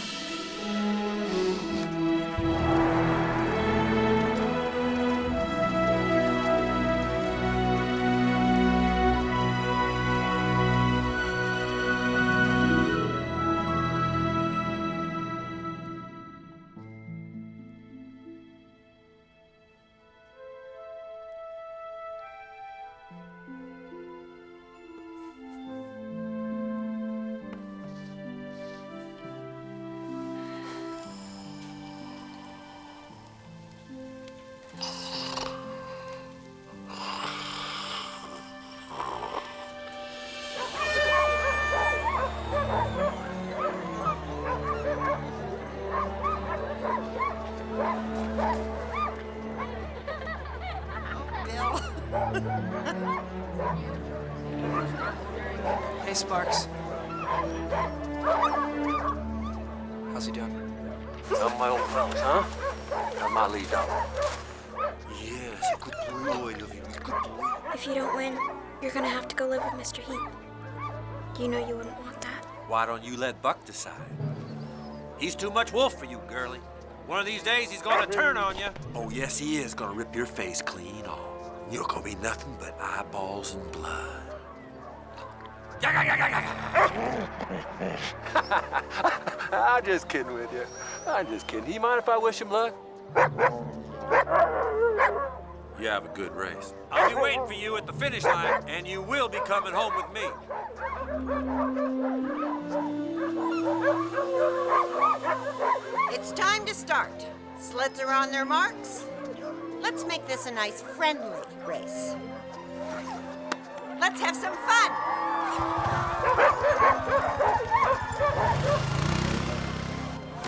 Hey, Sparks. How's he doing? Some of my old fellas, huh? Not my lead dog. Yes, good boy, Lloyd. Good boy. If you don't win, you're gonna have to go live with Mr. Heap. You know you wouldn't want that. Why don't you let Buck decide? He's too much wolf for you, girlie. One of these days, he's gonna turn on you. Oh, yes, he is gonna rip your face clean off. You're gonna be nothing but eyeballs and blood. I'm just kidding with you. I'm just kidding. You mind if I wish him luck? You have a good race. I'll be waiting for you at the finish line, and you will be coming home with me. It's time to start. Sleds are on their marks. Let's make this a nice, friendly race. Let's have some fun.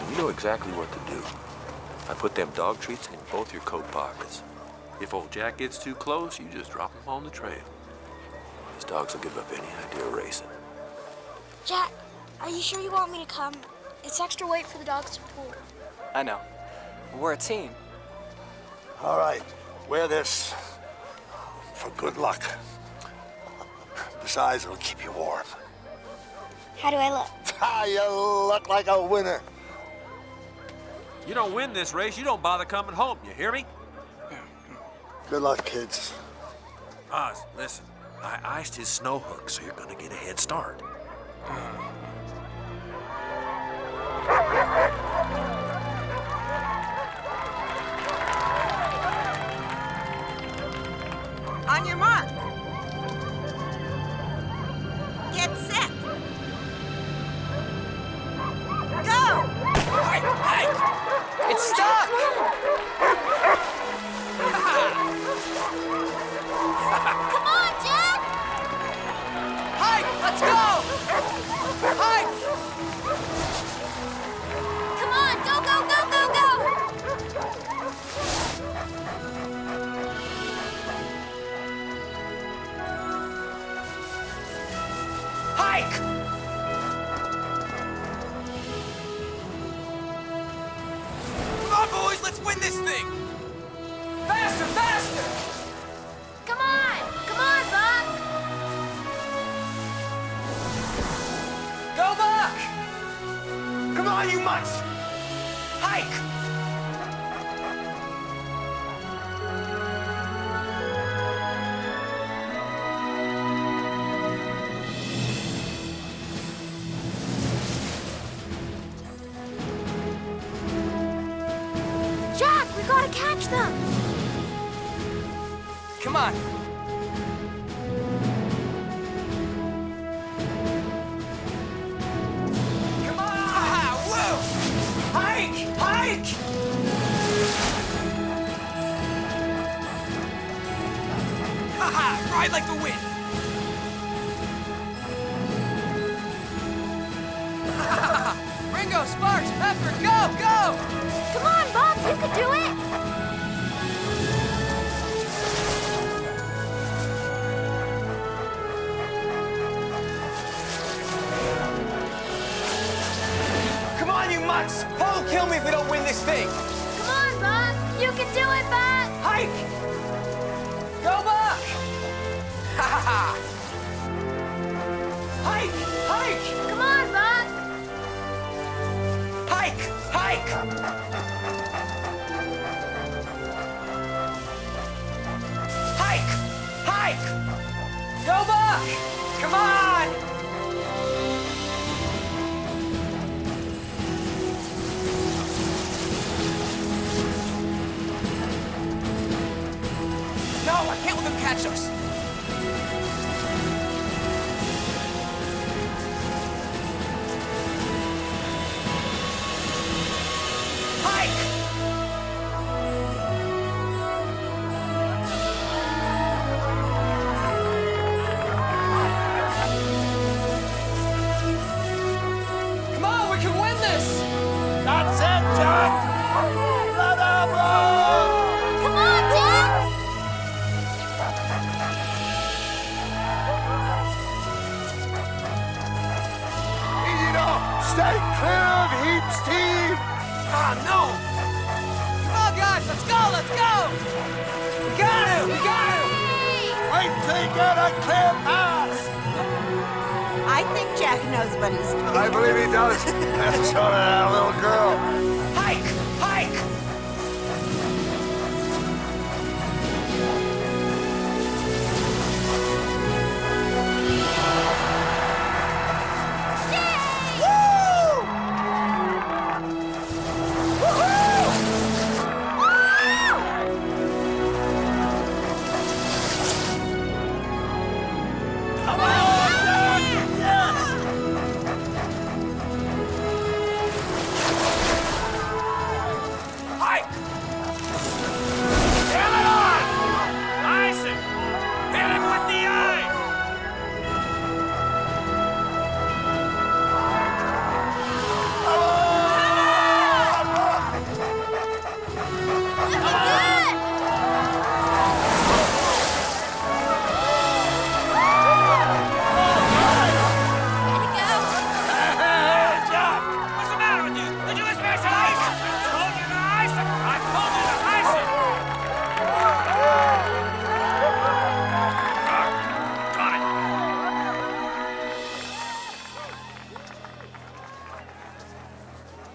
You know exactly what to do. I put them dog treats in both your coat pockets. If old Jack gets too close, you just drop him on the trail. These dogs will give up any idea of racing. Jack, are you sure you want me to come? It's extra weight for the dogs to pull. I know. We're a team. All right, wear this for good luck. Besides, it'll keep you warm. How do I look? You look like a winner. You don't win this race, you don't bother coming home. You hear me? Good luck, kids. Oz, listen. I iced his snow hook, so you're gonna get a head start. On your mark. Get set. Go! Hey! It's stuck! Come on, Jack! Hike! Let's go! Hike! Come on, go, go, go, go, go! Hike! Come on, boys, let's win this thing! Faster, faster! Come on! Come on, Buck! Go, Buck! Come on, you mutts! Hike! Jack, we gotta catch them! Come on. Come on! Whoa! Hike! Hike! Haha! Ride like the wind! Ringo, Sparks, Pepper, go! Go! Come on, Buck, you can do it! Come on, you mutts! Paul will kill me if we don't win this thing! Come on, Buck! You can do it, Buck! Hike! Go, Buck! Ha ha ha! Hike! Hike! Come on, Buck! Hike! Hike! Hike! Hike! Go, Buck! Come on! No, I can't let them catch us. Hike! Come on, we can win this! That's it, Jack! Let her blow! Come on, Jack! clear of heaps, team! Oh, no! Come on, guys, let's go, let's go! We got him, we got him! Wait till you get a clear pass! I think Jack knows what he's doing. I believe he does. That's sort of that little girl. Hike, hike!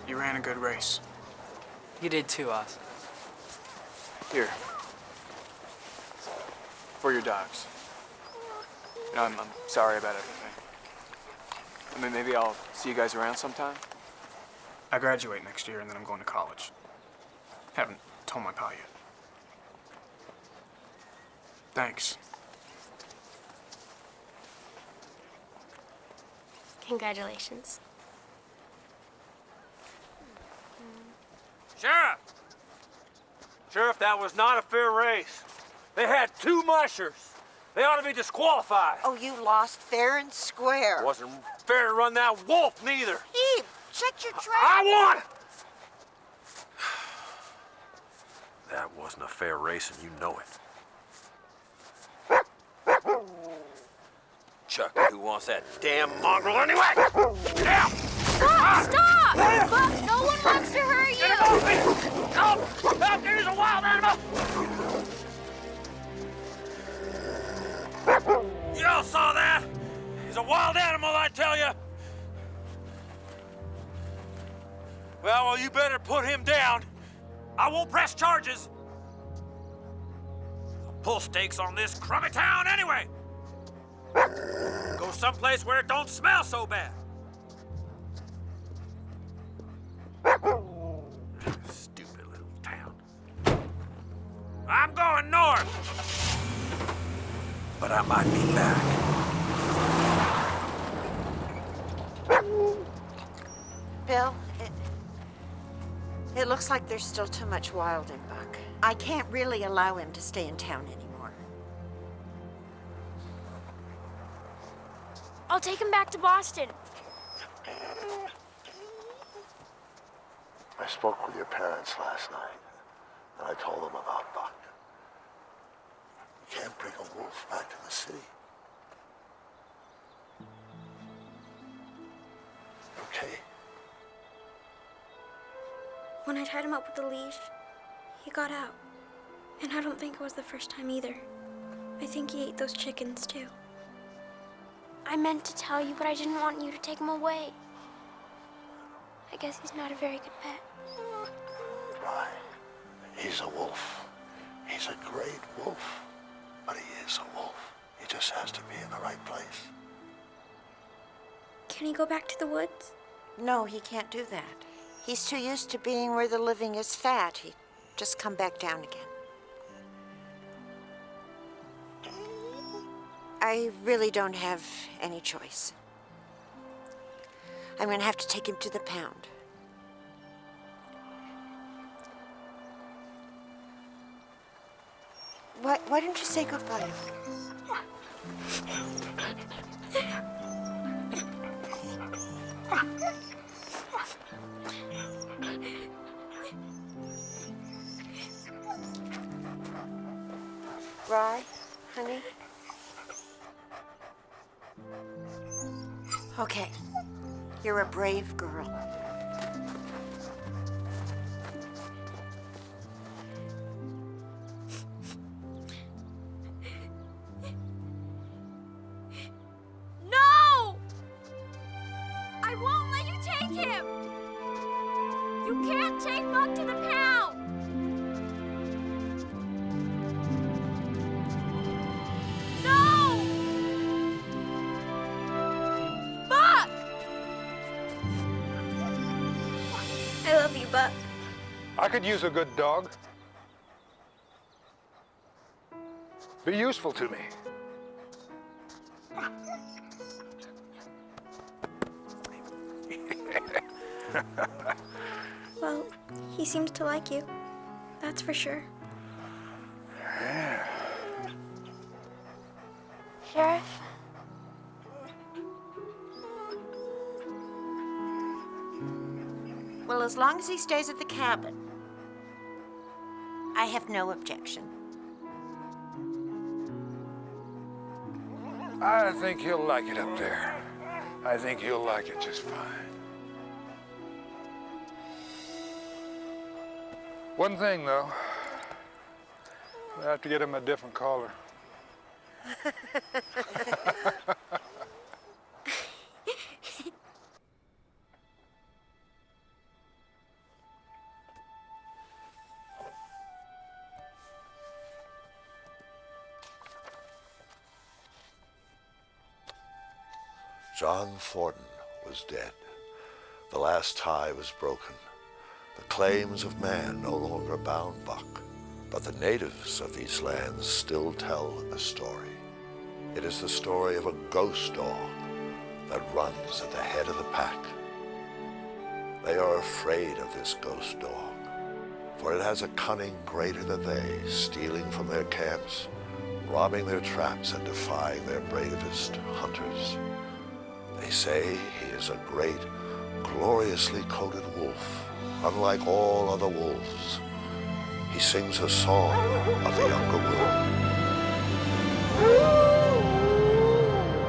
You ran a good race. You did too, Oz. Here. For your dogs. You know, I'm sorry about everything. I mean, maybe I'll see you guys around sometime. I graduate next year and then I'm going to college. Haven't told my pa yet. Thanks. Congratulations. Sheriff! Sheriff, that was not a fair race. They had 2 mushers. They ought to be disqualified. Oh, you lost fair and square. Wasn't fair to run that wolf, neither. Eve, shut your trap. I won! That wasn't a fair race, and you know it. Chuck, who wants that damn mongrel anyway? Get out! Stop! Buck, no one wants to hurt you! Get him off me! Help! Help! There's a wild animal! You all saw that? He's a wild animal, I tell you! Well, you better put him down. I won't press charges. I'll pull stakes on this crummy town anyway. Go someplace where it don't smell so bad. Stupid little town. I'm going north. But I might be back. Bill, it looks like there's still too much wild in Buck. I can't really allow him to stay in town anymore. I'll take him back to Boston. I spoke with your parents last night, and I told them about Buck. You can't bring a wolf back to the city. Okay? When I tied him up with a leash, he got out. And I don't think it was the first time either. I think he ate those chickens too. I meant to tell you, but I didn't want you to take him away. I guess he's not a very good pet. Right. He's a wolf. He's a great wolf. But he is a wolf. He just has to be in the right place. Can he go back to the woods? No, he can't do that. He's too used to being where the living is fat. He'd just come back down again. I really don't have any choice. I'm going to have to take him to the pound. Why don't you say goodbye? Rye, honey? Okay. You're a brave girl. No! I won't let you take him! You can't take Buck to the pound! No! Buck! I love you, Buck. I could use a good dog. Be useful to me. Well, he seems to like you. That's for sure. Yeah. Sheriff? Well, as long as he stays at the cabin, I have no objection. I think he'll like it up there. I think he'll like it just fine. One thing, though. I have to get him a different collar. John Thornton was dead. The last tie was broken. The claims of man no longer bound Buck, but the natives of these lands still tell a story. It is the story of a ghost dog that runs at the head of the pack. They are afraid of this ghost dog, for it has a cunning greater than they, stealing from their camps, robbing their traps, and defying their bravest hunters. They say he is a great, gloriously coated wolf, unlike all other wolves. He sings a song of the younger wolf,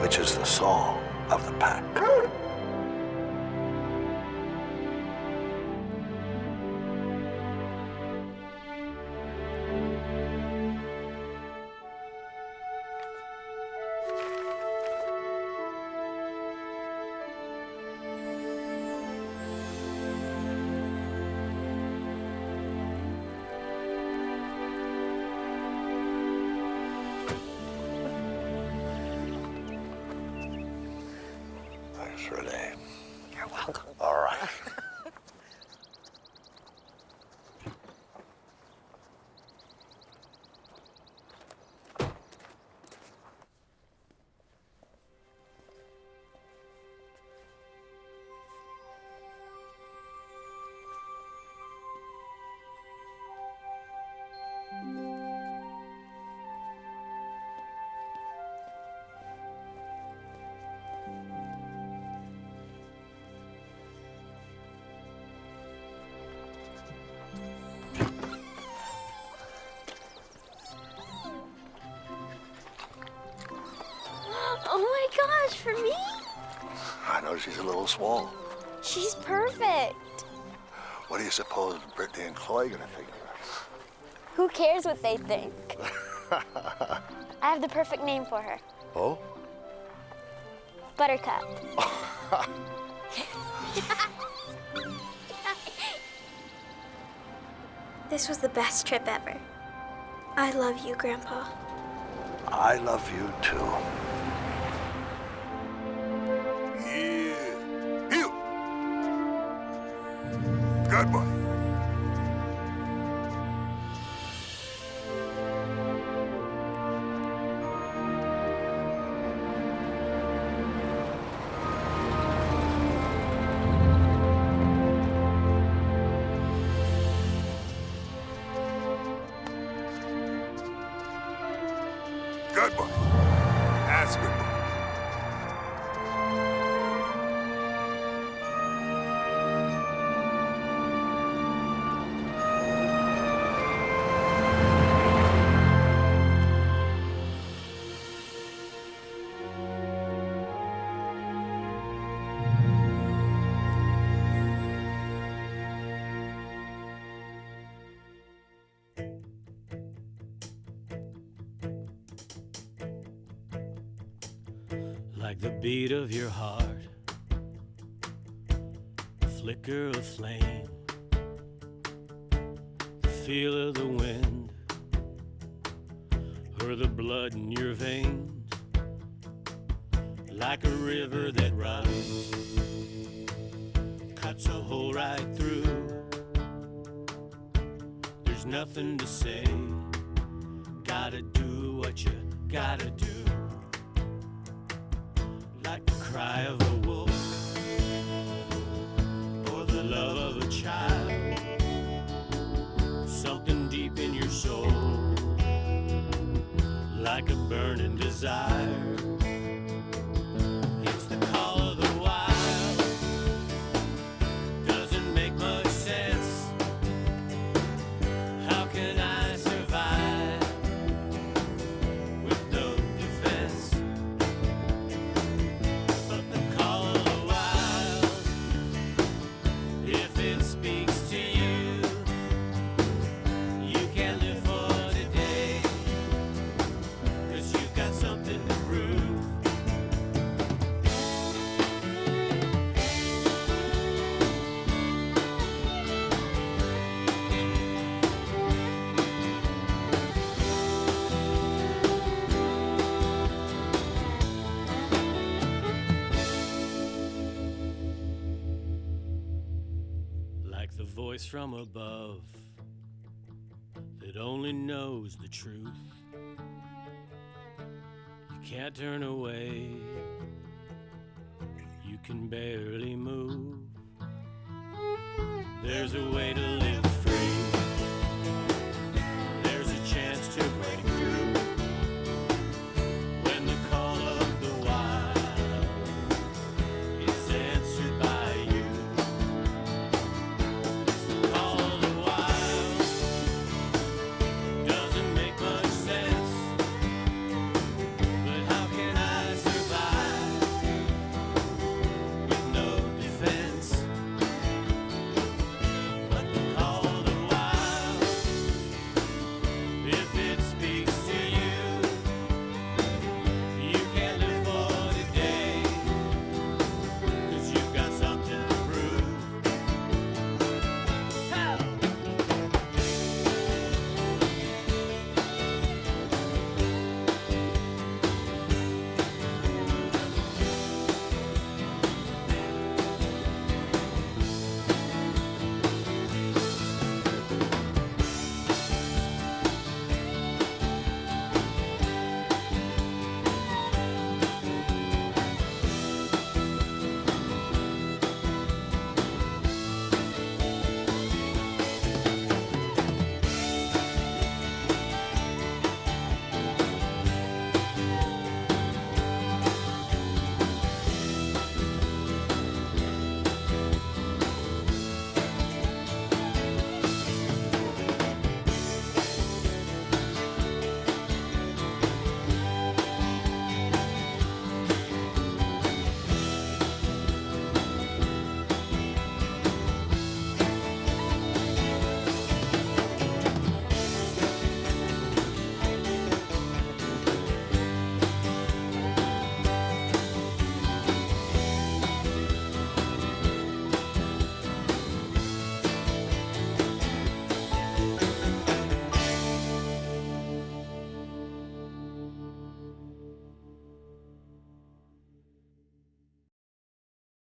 which is the song of the pack. Renee. You're welcome. All right. Oh my gosh, for me? I know she's a little small. She's perfect. What do you suppose Brittany and Chloe gonna think of her? Who cares what they think? I have the perfect name for her. Oh? Buttercup. This was the best trip ever. I love you, Grandpa. I love you too. Good boy. Good boy. That's a good boy. like the beat of your heart, the flicker of flame, the feel of the wind, or the blood in your veins, like a river that runs, cuts a hole right through. There's nothing to say, gotta do what you gotta do. Like the cry of a wolf, or the love of a child, something deep in your soul, like a burning desire. It's the call of the wild, doesn't make much sense. How can I survive with no defense? But the call of the wild, if it speaks to you, you can live for today, 'cause you've got something to prove. Like the voice from above that only knows the truth. You can't turn away, you can barely move. There's a way to